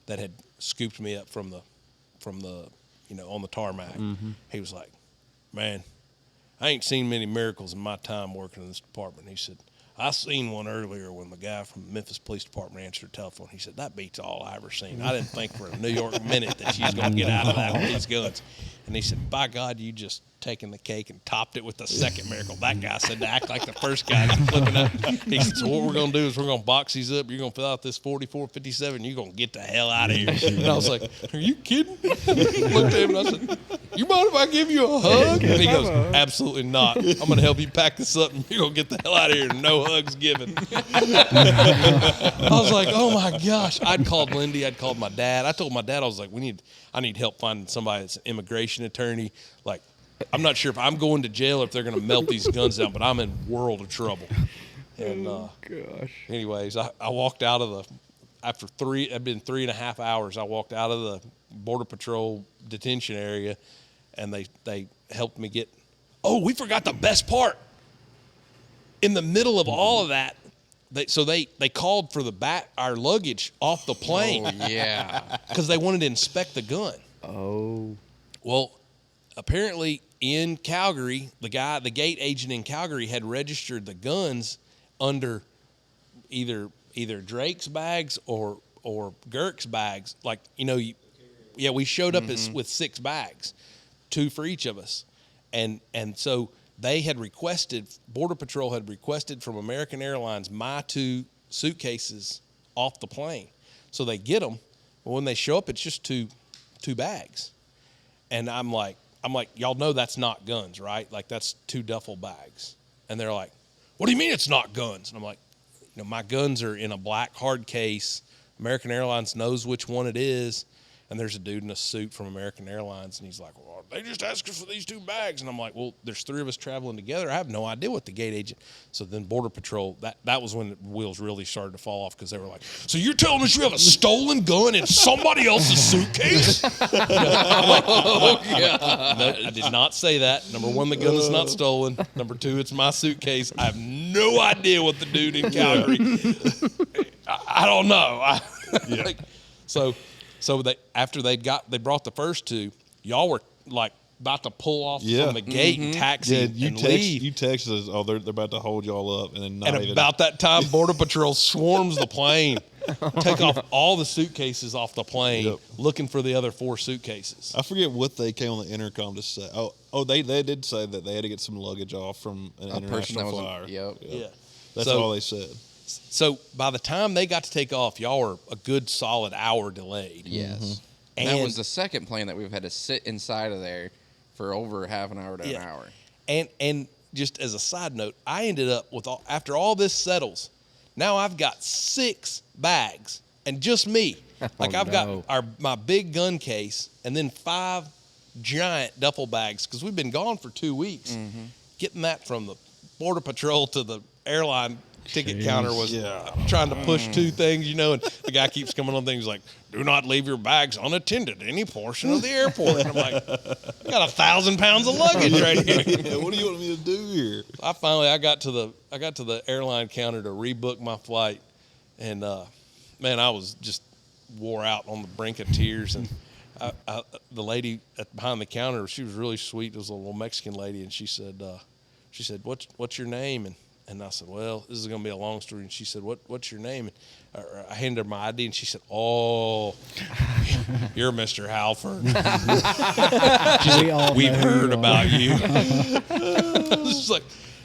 that had scooped me up from the on the tarmac. Mm-hmm. He was like, man, I ain't seen many miracles in my time working in this department. He said, I seen one earlier when the guy from the Memphis Police Department answered the telephone. He said, that beats all I ever seen. I didn't think for a New York minute that she was going to get out of that with these guns. And he said, by God, you just taken the cake and topped it with the second miracle. That guy said to act like the first guy was flipping up. He said, so what we're going to do is we're going to box these up. You're going to fill out this 4457. You're going to get the hell out of here. And I was like, are you kidding? Looked at him and I said, you mind if I give you a hug? And he goes, absolutely not. I'm going to help you pack this up and you're going to get the hell out of here. No hugs given. I was like, oh my gosh. I'd called Lindy. I'd called my dad. I told my dad, I was like, I need help finding somebody that's an immigration attorney. Like, I'm not sure if I'm going to jail or if they're going to melt these guns down, but I'm in world of trouble. And anyways, I walked out of after it'd been 3.5 hours. I walked out of the Border Patrol detention area, and they helped me get. Oh, we forgot the best part. In the middle of all of that, they called for our luggage off the plane. Oh, yeah. Because they wanted to inspect the gun. Oh. Well, apparently in Calgary, the gate agent in Calgary had registered the guns under either Drake's bags or Girk's bags. Like, we showed up with 6 bags, 2 for each of us. And so they had requested, Border Patrol had requested from American Airlines my 2 suitcases off the plane. So they get them, but when they show up, it's just two bags. And I'm like, y'all know that's not guns, right? Like, that's 2 duffel bags. And they're like, what do you mean it's not guns? And I'm like, my guns are in a black hard case. American Airlines knows which one it is. And there's a dude in a suit from American Airlines, and he's like, well, they just asked us for these 2 bags. And I'm like, well, there's 3 of us traveling together. I have no idea what the gate agent. So then Border Patrol, that was when the wheels really started to fall off, because they were like, so you're telling us you have a stolen gun in somebody else's suitcase? I'm like, no, I did not say that. Number 1, the gun is not stolen. Number 2, it's my suitcase. I have no idea what the dude in Calgary, I don't know. So they, after they brought the first 2, y'all were like about to pull off from the gate and taxi and leave. You texted us, oh, they're about to hold y'all up, and then and about that time, Border Patrol swarms the plane, take off all the suitcases off the plane, looking for the other 4 suitcases. I forget what they came on the intercom to say. Oh, they did say that they had to get some luggage off from an international flyer. Yeah. That's all they said. So by the time they got to take off, y'all were a good solid hour delayed. Yes. And that was the second plane that we've had to sit inside of there for over half an hour to an hour. And just as a side note, I ended up with after all this settles, now I've got 6 bags, and just me. Like, I've got my big gun case, and then 5 giant duffel bags, because we've been gone for 2 weeks. Getting that from the Border Patrol to the airline ticket counter was trying to push 2 things, and the guy keeps coming on things like, do not leave your bags unattended at any portion of the airport. And I'm like, I got 1,000 pounds of luggage right here. What do you want me to do here? I got to the airline counter to rebook my flight, and man, I was just wore out, on the brink of tears. And the lady behind the counter, she was really sweet. It was a little Mexican lady, and she said, what's your name? And I said, well, this is going to be a long story. And she said, what's your name? And I handed her my ID, and she said, oh, you're Mr. Halford. She said, we've heard about you. I was just like,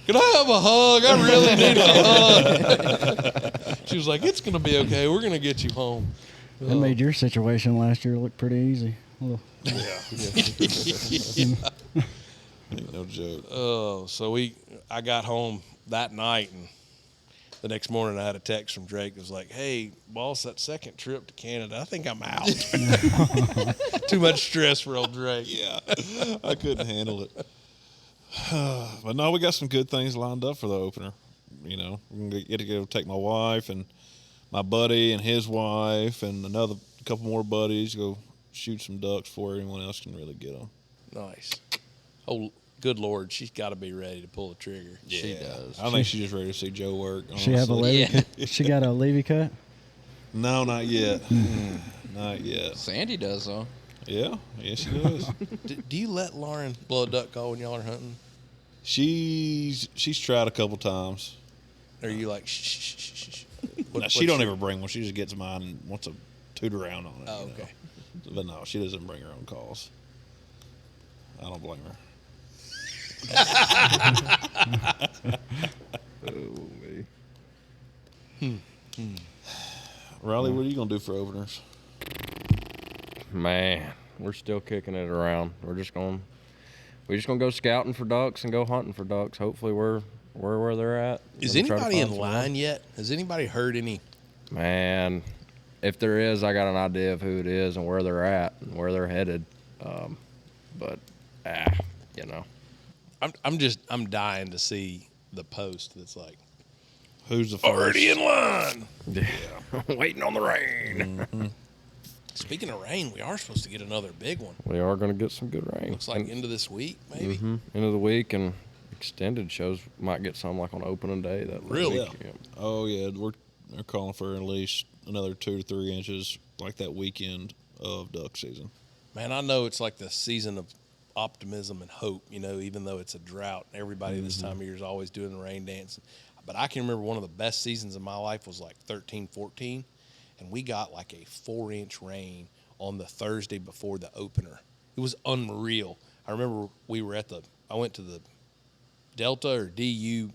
can I have a hug? I really need a hug. She was like, it's going to be okay. We're going to get you home. That made your situation last year look pretty easy. Well, No joke. Oh, so I got home that night, and the next morning I had a text from Drake that was like, hey, boss, that second trip to Canada, I think I'm out. Too much stress for old Drake. Yeah, I couldn't handle it. But no, we got some good things lined up for the opener. We're going to get to go take my wife and my buddy and his wife and another couple more buddies, go shoot some ducks before anyone else can really get them. Nice. Oh, good Lord, she's got to be ready to pull the trigger. Yeah, she does. I think she's just ready to see Joe work. She have a Levi She got a Levi cut? No, not yet. Not yet. Sandy does, though. Yeah, she does. Do you let Lauren blow a duck call when y'all are hunting? She's tried a couple times. Or are you like, shh? She don't ever bring one. She just gets mine and wants to toot around on it. Oh, okay. But no, she doesn't bring her own calls. I don't blame her. Riley, what are you gonna do for openers? Man, we're still kicking it around. We're just gonna go scouting for ducks and go hunting for ducks. Hopefully we're where they're at. Is anybody in line yet? Has anybody heard any? Man, if there is, I got an idea of who it is and where they're at and where they're headed. I'm dying to see the post that's like, Who's the first? already in line. Yeah. Waiting on the rain. Mm-hmm. Speaking of rain, we are supposed to get another big one. We are going to get some good rain. Looks like end of this week, maybe. End of the week, and extended shows might get some like on opening day. Really? Week. Yeah. Oh yeah, they're calling for at least another 2 to 3 inches, like that weekend of duck season. Man, I know it's like the season of optimism and hope, even though it's a drought. Everybody this time of year is always doing the rain dance. But I can remember one of the best seasons of my life was like 13, 14, and we got like a 4-inch rain on the Thursday before the opener. It was unreal. I remember I went to the Delta or DU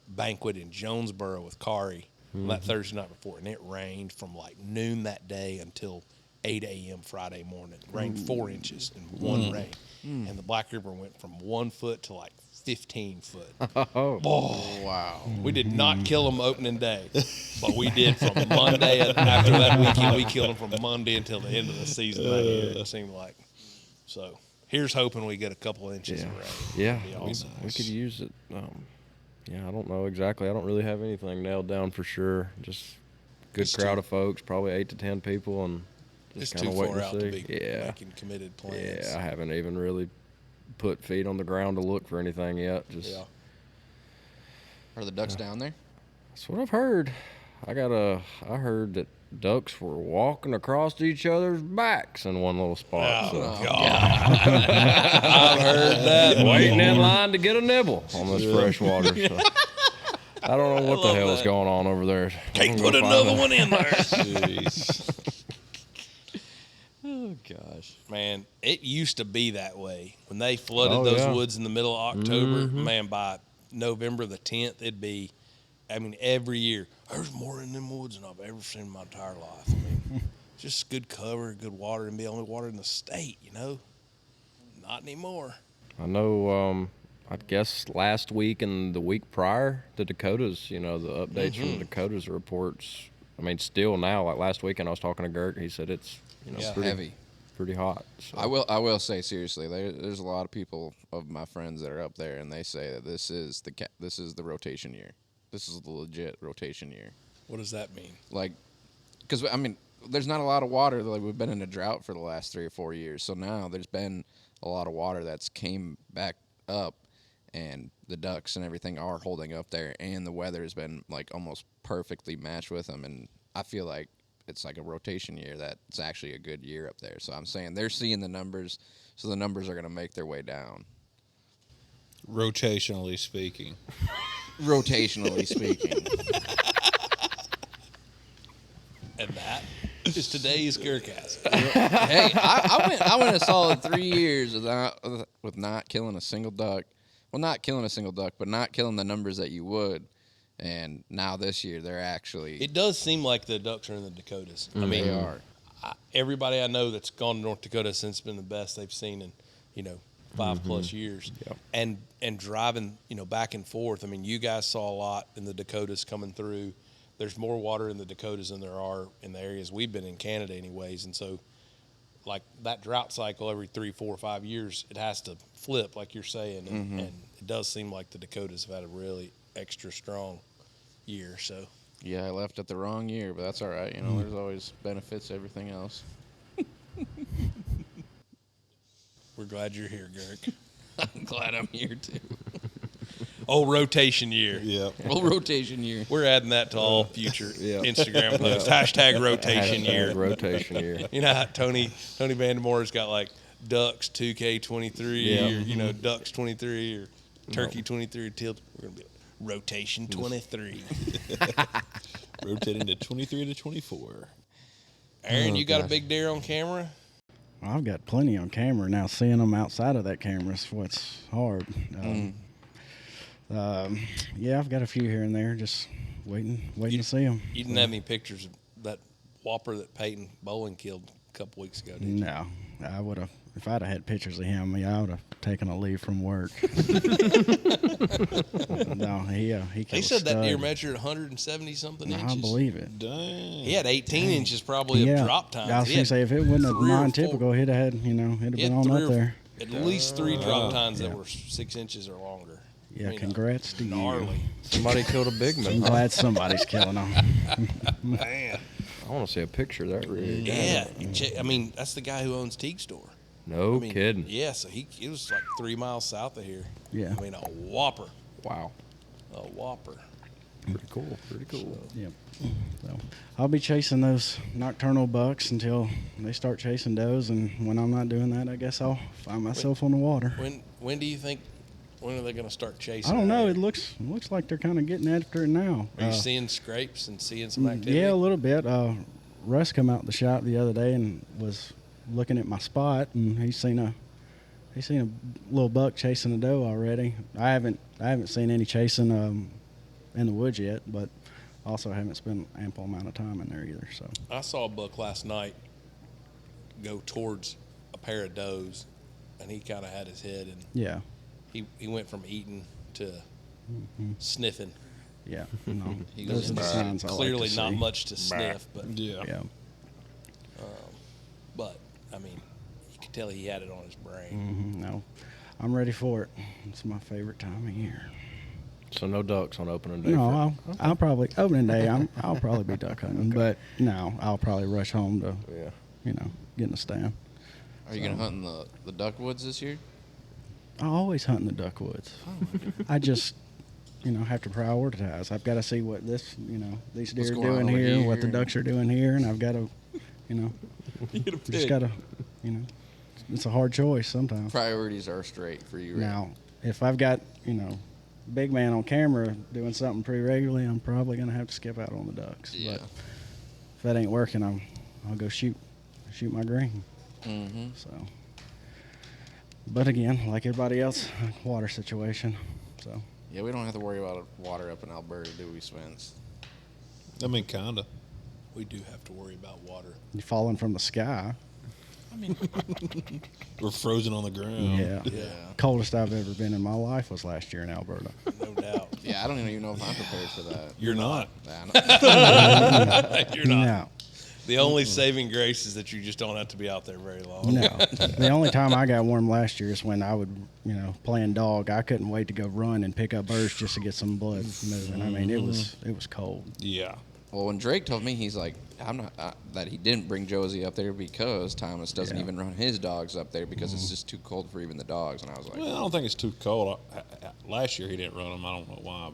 banquet in Jonesboro with Kari on that Thursday night before, and it rained from like noon that day until 8 a.m. Friday morning. It rained 4 inches in one rain. And the Black River went from 1 foot to like 15 foot. Oh, Wow. We did not kill them opening day, but we did from Monday. After that weekend, we killed them from Monday until the end of the season. It seemed like. So here's hoping we get a couple inches of rain. Yeah, That'd be awesome. we could use it. I don't know exactly. I don't really have anything nailed down for sure. Just good crowd of folks, probably 8 to 10 people, and It's just too kind of wait far out to see. be making committed plans. Yeah, I haven't even really put feet on the ground to look for anything yet. Just Are the ducks down there? that's what I've heard. I heard that ducks were walking across each other's backs in one little spot. Oh, so. God. I've heard that. Waiting in line to get a nibble on this fresh water. So. I don't know what the hell is going on over there. Can't put another one in there. Jeez. Oh, gosh. Man, it used to be that way. When they flooded Oh, those yeah. woods in the middle of October, man, by November the 10th, it'd be, every year, there's more in them woods than I've ever seen in my entire life. Just good cover, good water, and be the only water in the state, Not anymore. I know, I guess last week and the week prior, the Dakotas, the updates from the Dakotas reports. Still now, like last weekend I was talking to Gert, he said it's, Heavy. pretty hot. So. I will say seriously, there's a lot of people of my friends that are up there, and they say that this is the rotation year. This is the legit rotation year. What does that mean? Like, because there's not a lot of water. Like, we've been in a drought for the last 3 or 4 years, so now there's been a lot of water that's came back up, and the ducks and everything are holding up there, and the weather has been like almost perfectly matched with them, and I feel like it's like a rotation year that's actually a good year up there. So I'm saying they're seeing the numbers, so the numbers are going to make their way down. Rotationally speaking. Rotationally speaking. And that is today's Gearcast. Hey, I went a solid 3 years with not killing a single duck. Well, not killing a single duck, but not killing the numbers that you would. And now this year, they're actually... It does seem like the ducks are in the Dakotas. They are. Everybody I know that's gone to North Dakota since been the best they've seen in, 5+ years. Yep. And driving, back and forth. You guys saw a lot in the Dakotas coming through. There's more water in the Dakotas than there are in the areas we've been in Canada anyways. And so, like, that drought cycle every 3, 4, 5 years, it has to flip, like you're saying. And it does seem like the Dakotas have had a really extra strong year. So Yeah, I left at the wrong year, but that's all right. There's always benefits to everything else. we're glad you're here, Gert. I'm glad I'm here, too. Oh, rotation year. Yeah. Well, rotation year. We're adding that to all future Yeah. Instagram posts. Hashtag rotation year. Rotation year. You know how Tony Vandemore's got like Ducks 2K23 or Ducks 23 or Turkey 23 tips. We're gonna be rotation 23. Rotating to 23 to 24. Aaron, you got a big deer on camera? Well, I've got plenty on camera now. Seeing them outside of that camera is what's hard. Yeah, I've got a few here and there, just waiting to see them. You didn't have any pictures of that whopper that Peyton Bowling killed a couple weeks ago, did you? No, I would have. If I'd have had pictures of him, I would have taken a leave from work. No, he They killed said a that deer stud. measured 170 something inches. I believe it. Dang. He had 18 inches probably of drop time. I was going to say, if it wasn't a 3 or 4 non-typical, he'd have had, it'd have He been had on 3 up or there. at least 3 drop tines that were 6 inches or longer. Yeah, congrats to you. Gnarly. Somebody killed a big I'm man. glad somebody's killing them. Man. I want to see a picture of that rig. Yeah. That's the guy who owns Teague Store. No kidding. Yeah, so it was like 3 miles south of here. Yeah. A whopper. Wow. A whopper. Pretty cool. Pretty cool. Yep. So I'll be chasing those nocturnal bucks until they start chasing does, and when I'm not doing that, I guess I'll find myself on the water. When do you think? When are they going to start chasing? I don't know. It? It looks like they're kind of getting after it now. Are you seeing scrapes and seeing some activity? Yeah, a little bit. Russ come out the shop the other day and was looking at my spot, and he's seen a little buck chasing a doe already. I haven't seen any chasing in the woods yet, but also haven't spent ample amount of time in there either. So I saw a buck last night go towards a pair of does, and he kind of had his head, and yeah, he went from eating to sniffing. yeah, no, He those goes are the signs I like Clearly to not see. much to sniff, but Yeah, but I mean, you could tell he had it on his brain. no, I'm ready for it. It's my favorite time of year. So no ducks on opening day. No, I'll probably opening day. I'll probably be duck hunting, but no, I'll probably rush home to get in the stand. Are you going to hunt in the duck woods this year? I always hunt in the duck woods. I just, have to prioritize. I've got to see what these deer are going on doing over here, what the here. ducks are doing here, and I've got to, just got to, it's a hard choice sometimes. Priorities are straight for you, right? Now, if I've got, big man on camera doing something pretty regularly, I'm probably going to have to skip out on the ducks. Yeah. But if that ain't working, I'll go shoot my green. Mm-hmm. So, but again, like everybody else, water situation. So Yeah, we don't have to worry about water up in Alberta, do we, Spence? I mean, kind of. We do have to worry about water. you falling from the sky. We're frozen on the ground. Yeah. Coldest I've ever been in my life was last year in Alberta. No doubt. Yeah, I don't even know if I'm prepared for that. You're not. You're not. No. The only saving grace is that you just don't have to be out there very long. No. The only time I got warm last year is when I would, playing dog. I couldn't wait to go run and pick up birds just to get some blood moving. I mean, it was cold. Yeah. Well, when Drake told me, he's like, I'm not that he didn't bring Josie up there because Thomas doesn't even run his dogs up there because it's just too cold for even the dogs. And I was like, Well, I don't think it's too cold. Last year he didn't run them. I don't know why,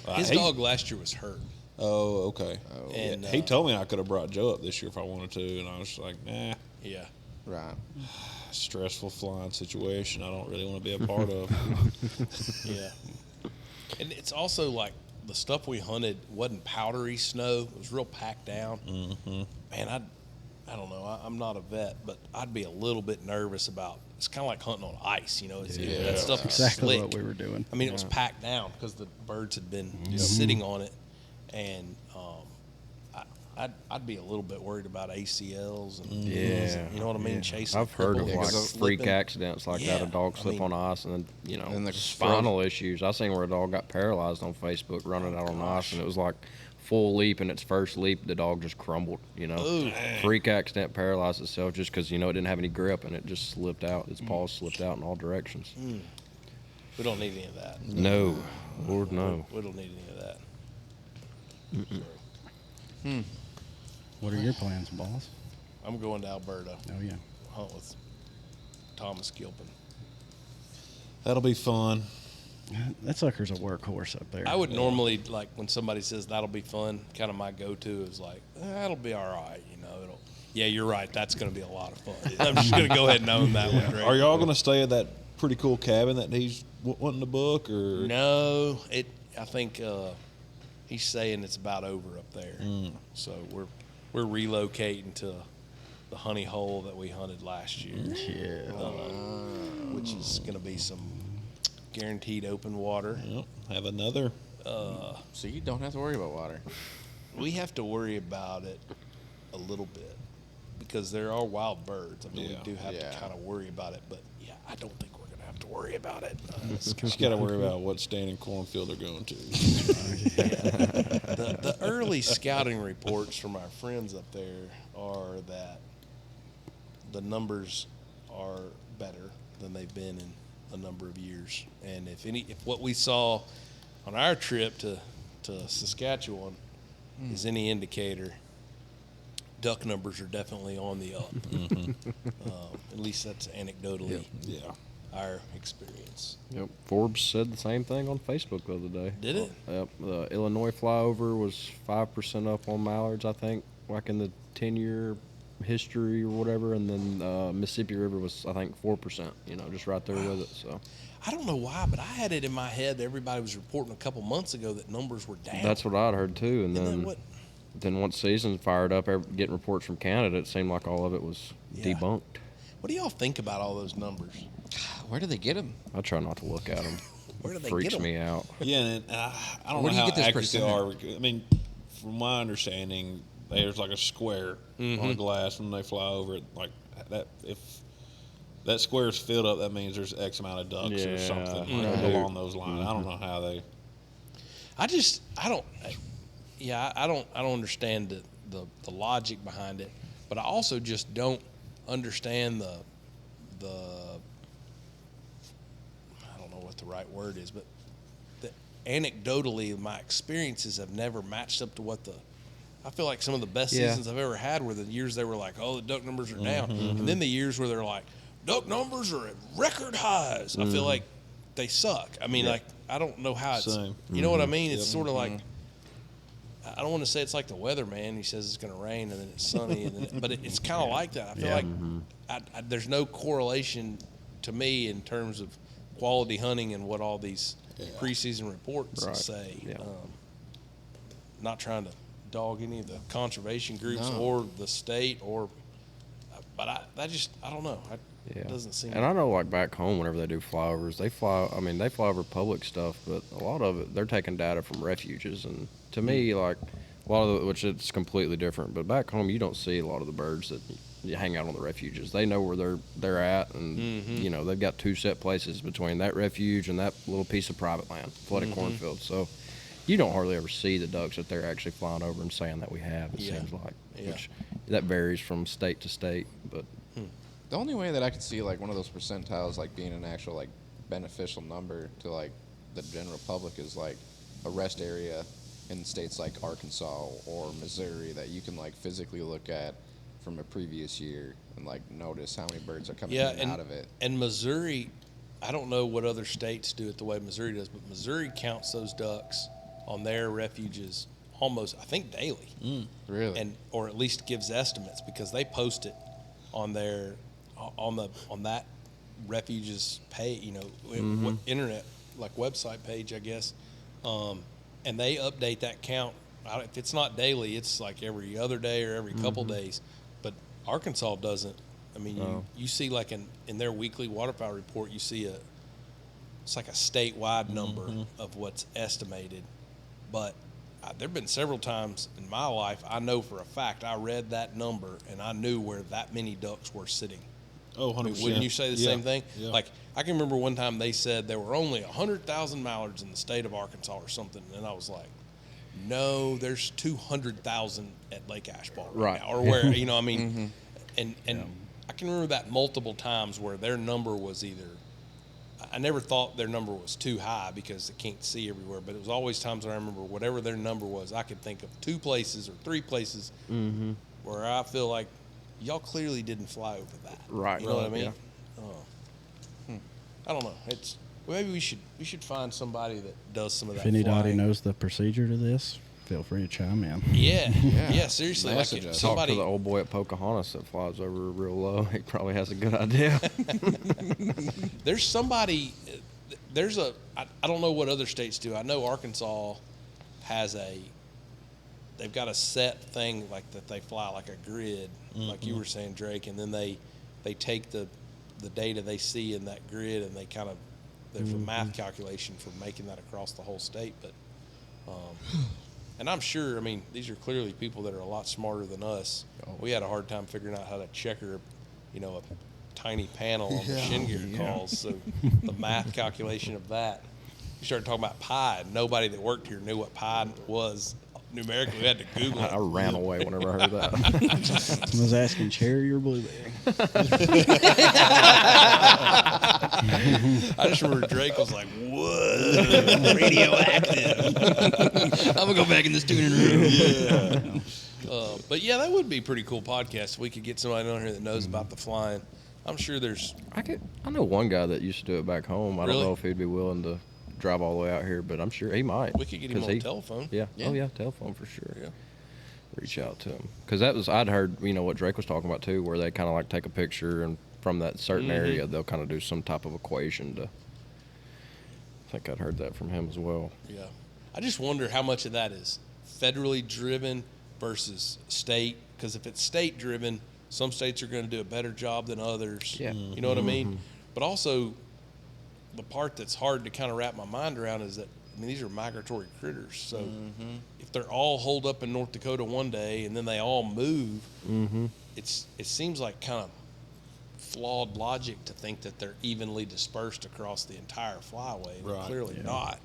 but His dog last year was hurt. Oh, okay. And, he told me I could have brought Joe up this year if I wanted to, and I was like, nah. Yeah. right. Stressful flying situation. I don't really want to be a part of. Yeah. And it's also like the stuff we hunted wasn't powdery snow. It was real packed down. Mm-hmm. Man, I don't know. I'm not a vet, but I'd be a little bit nervous about. It's kind of like hunting on ice, That stuff was Exactly slick. what we were doing. I mean, it was packed down because the birds had been sitting on it, and I'd be a little bit worried about ACLs and you know what I mean. Chasing. I've heard of football, like freak slipping. accidents like that. A dog slip on ice and then And the spinal issues. I seen where a dog got paralyzed on Facebook running out on ice, and it was like full leap, and its first leap the dog just crumbled. Freak accident, paralyzed itself just because it didn't have any grip and it just slipped out. Its paws slipped out in all directions. We don't need any of that. No, Lord no. We don't need any of that. What are your plans, boss? I'm going to Alberta. Oh yeah. Hunt with Thomas Gilpin. That'll be fun. That sucker's a workhorse up there. I would normally, like, when somebody says that'll be fun, kind of my go-to is like, that'll be all right, Yeah, you're right. That's going to be a lot of fun. I'm just going to go ahead and own that one, Drake. Are y'all going to stay at that pretty cool cabin that he's wanting to book, or No, I think he's saying it's about over up there. So we're relocating to the honey hole that we hunted last year. Yeah. Which is going to be some guaranteed open water. have another? So you don't have to worry about water. We have to worry about it a little bit because there are wild birds. I mean, Yeah. we do have Yeah. to kind of worry about it, but yeah, I don't think we're going to have to worry about it. Just got to worry about what standing cornfield they're going to. The early scouting reports from our friends up there are that the numbers are better than they've been in a number of years. And if what we saw on our trip to Saskatchewan is any indicator, duck numbers are definitely on the up. At least that's anecdotally. Yeah. our experience. Yep. Forbes said the same thing on Facebook the other day. Did it? Yep. The Illinois flyover was 5% up on mallards, I think, like in the 10-year history or whatever, and then Mississippi River was, I think, 4%. Just right there with it. So I don't know why, but I had it in my head that everybody was reporting a couple months ago that numbers were down. that's what I'd heard too. And Isn't that what? then once season fired up, getting reports from Canada, it seemed like all of it was debunked. What do y'all think about all those numbers? Where do they get them? I try not to look at them. Where do they Freaks get them? me out. Yeah, and I don't Where know do you how get this accurate they percentage? are. I mean, from my understanding, there's like a square on the glass when they fly over it. Like that, if that square is filled up, that means there's X amount of ducks or something along those lines. I don't know how they. I don't understand the logic behind it, but I also just don't understand the I don't know what the right word is, but anecdotally, my experiences have never matched up to what I feel like some of the best seasons I've ever had were the years they were like, oh, the duck numbers are down, and then the years where they're like, duck numbers are at record highs. I feel like they suck. I mean, like, I don't know how it's. Same. You know what I mean? It's sort of like. I don't want to say it's like the weatherman. He says it's going to rain and then it's sunny, but it's kind of like that. I feel like there's no correlation to me in terms of quality hunting and what all these preseason reports say. Yeah. Not trying to dog any of the conservation groups or the state, but I don't know. It doesn't seem. And I know, like back home, whenever they do flyovers, they fly over public stuff, but a lot of it, they're taking data from refuges. And to me, like a lot of which it's completely different. But back home, you don't see a lot of the birds that you hang out on the refuges. They know where they're at, and they've got two set places between that refuge and that little piece of private land, flooded cornfield. So you don't hardly ever see the ducks that they're actually flying over and saying that we have. It seems like, which that varies from state to state, but. The only way that I could see like one of those percentiles like being an actual like beneficial number to like the general public is like a rest area in states like Arkansas or Missouri that you can like physically look at from a previous year and like notice how many birds are coming in and out of it. And Missouri, I don't know what other states do it the way Missouri does, but Missouri counts those ducks on their refuges almost, I think, daily. Really? Or at least gives estimates because they post it on their on that refuge's page, what internet like website page, I guess, and they update that count. If it's not daily, it's like every other day or every couple days. But Arkansas doesn't. I mean, you see like in their weekly waterfowl report, you see it's like a statewide number of what's estimated. But there have been several times in my life, I know for a fact, I read that number and I knew where that many ducks were sitting. Oh, 100%. Wouldn't you say the same thing? Yeah. Like, I can remember one time they said there were only 100,000 mallards in the state of Arkansas or something, and I was like, no, there's 200,000 at Lake Ashball right now, or where, I mean, and I can remember that multiple times where their number was either, I never thought their number was too high because they can't see everywhere, but it was always times where I remember whatever their number was, I could think of 2 places or 3 places where I feel like y'all clearly didn't fly over that. Right. You know what I mean? Yeah. I don't know. Maybe we should find somebody that does some of that. If anybody flying. knows the procedure to this, feel free to chime in. Yeah. Seriously, like Message if us. Talk somebody. to the old boy at Pocahontas that flies over real low. He probably has a good idea. There's somebody. I don't know what other states do. I know Arkansas has they've got a set thing like that they fly like a grid, like you were saying, Drake, and then they take the data they see in that grid and they kind of there's a math calculation for making that across the whole state. But and I'm sure, I mean, these are clearly people that are a lot smarter than us. We had a hard time figuring out how to checker, a tiny panel on the shin gear calls. So the math calculation of that. We started talking about pi. Nobody that worked here knew what pi was numerically. We had to Google it. I ran away whenever I heard that. I was asking cherry or blueberry. I just remember Drake was like, "What? Radioactive." I'm gonna go back in this tuning room. But yeah, that would be a pretty cool podcast if we could get somebody on here that knows about the flying. I'm sure there's. I know one guy that used to do it back home. I Really? don't know if he'd be willing to drive all the way out here, but I'm sure he might. We could get him on the telephone. Yeah. Yeah. Oh yeah, telephone for sure. Yeah. Reach out to him because I'd heard what Drake was talking about too, where they kind of like take a picture and from that certain area they'll kind of do some type of equation to. I think I'd heard that from him as well. Yeah. I just wonder how much of that is federally driven versus state. Because if it's state driven, some states are going to do a better job than others. Yeah. You know what I mean? But also, the part that's hard to kind of wrap my mind around is that, these are migratory critters. So if they're all holed up in North Dakota one day and then they all move, it seems like kind of flawed logic to think that they're evenly dispersed across the entire flyway. They're clearly not,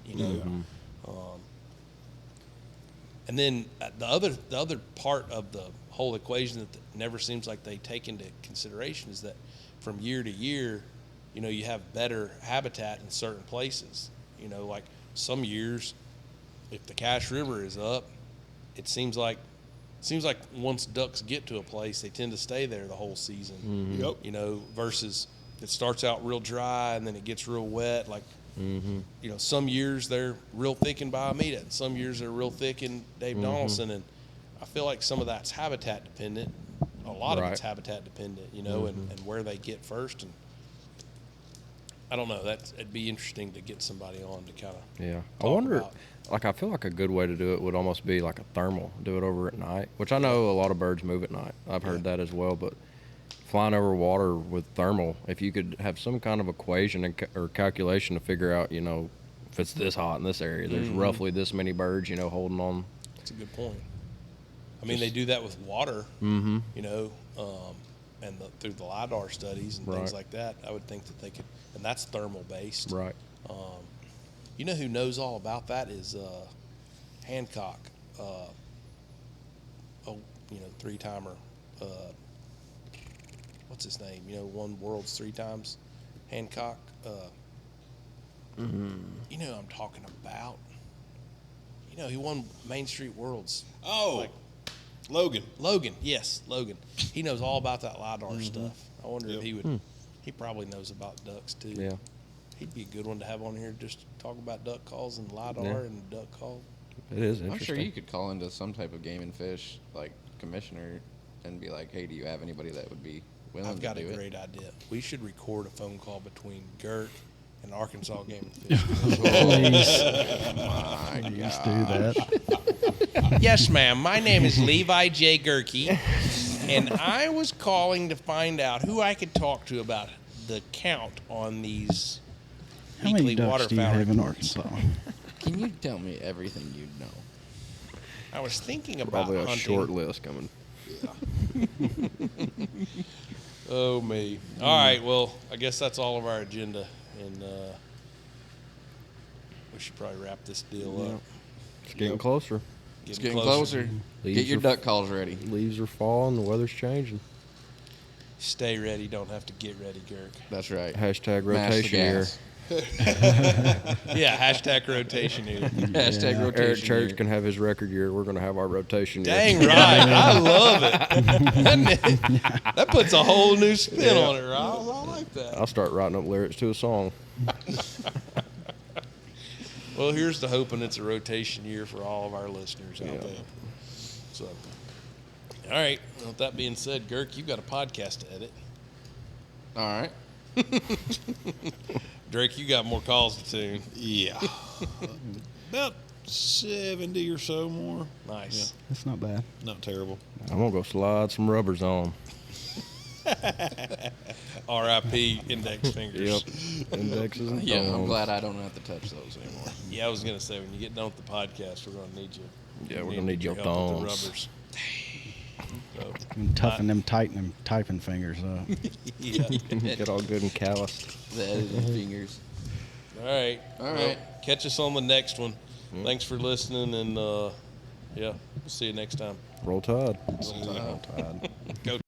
And then the other part of the whole equation that never seems like they take into consideration is that from year to year, you have better habitat in certain places. Like some years, if the Cache River is up, it seems like once ducks get to a place, they tend to stay there the whole season. Yep. Versus it starts out real dry and then it gets real wet. Like, some years they're real thick in Biomeda, and some years they're real thick in Dave Donaldson. And I feel like some of that's habitat dependent. A lot of it's habitat dependent, and where they get first. And I don't know. It'd be interesting to get somebody on to kind of. Yeah, I wonder. I feel like a good way to do it would almost be like a thermal. Do it over at night, which I know a lot of birds move at night. I've heard that as well. But flying over water with thermal, if you could have some kind of equation or calculation to figure out, if it's this hot in this area, there's roughly this many birds, holding on. That's a good point. They do that with water. And through the LIDAR studies and things like that, I would think that they could, and that's thermal based. Right. Who knows all about that is Hancock, three-timer. What's his name? Won worlds 3 times. Hancock. You know who I'm talking about. He won Main Street Worlds. Oh, Logan. Yes, Logan. He knows all about that LIDAR stuff. I wonder if he would. He probably knows about ducks too. Yeah. He'd be a good one to have on here just to talk about duck calls and LIDAR and duck call. It is interesting. I'm sure you could call into some type of game and fish, like commissioner, and be like, hey, do you have anybody that would be willing I've got to do a it? great idea. We should record a phone call between Gert and Arkansas Game and Fish. Please do that. Yes, ma'am. My name is Levi J. Gerke, and I was calling to find out who I could talk to about the count on these How many weekly ducks do you waterfowl have in reports. Arkansas? Can you tell me everything you know? I was thinking about Probably a hunting. short list coming. Oh, me. All right, well, I guess that's all of our agenda, and we should probably wrap this deal up. It's getting closer. It's getting closer. Leaves Get your are- duck calls ready. Leaves are falling. The weather's changing. Stay ready. Don't have to get ready, Gerk. That's right. Hashtag Mash the rotation year. gas. Yeah, hashtag rotation here. Hashtag rotation. Eric Church year. can have his record year. We're going to have our rotation year. Dang right. I love it. That puts a whole new spin on it, Rob. I like that. I'll start writing up lyrics to a song. Well, here's to hoping it's a rotation year for all of our listeners out there. So, all right. Well, with that being said, Gerk, you've got a podcast to edit. All right. Drake, you got more calls to tune. Yeah. About 70 or so more. Nice. That's not bad. Not terrible. I'm going to go slide some rubbers on. R.I.P. index fingers. Yep. Indexes and Yeah, I'm thumbs. glad I don't have to touch those anymore. Yeah, I was going to say, when you get done with the podcast, we're going to need you. Yeah, we're gonna need your help with the thumbs. rubbers. So, And toughen them, tighten them typing fingers up. yeah. Get all good and calloused. The editing fingers. All right. All Well, right. catch us on the next one. Thanks for listening, and yeah, we'll see you next time. Roll Tide. Roll Tide. Tide. Go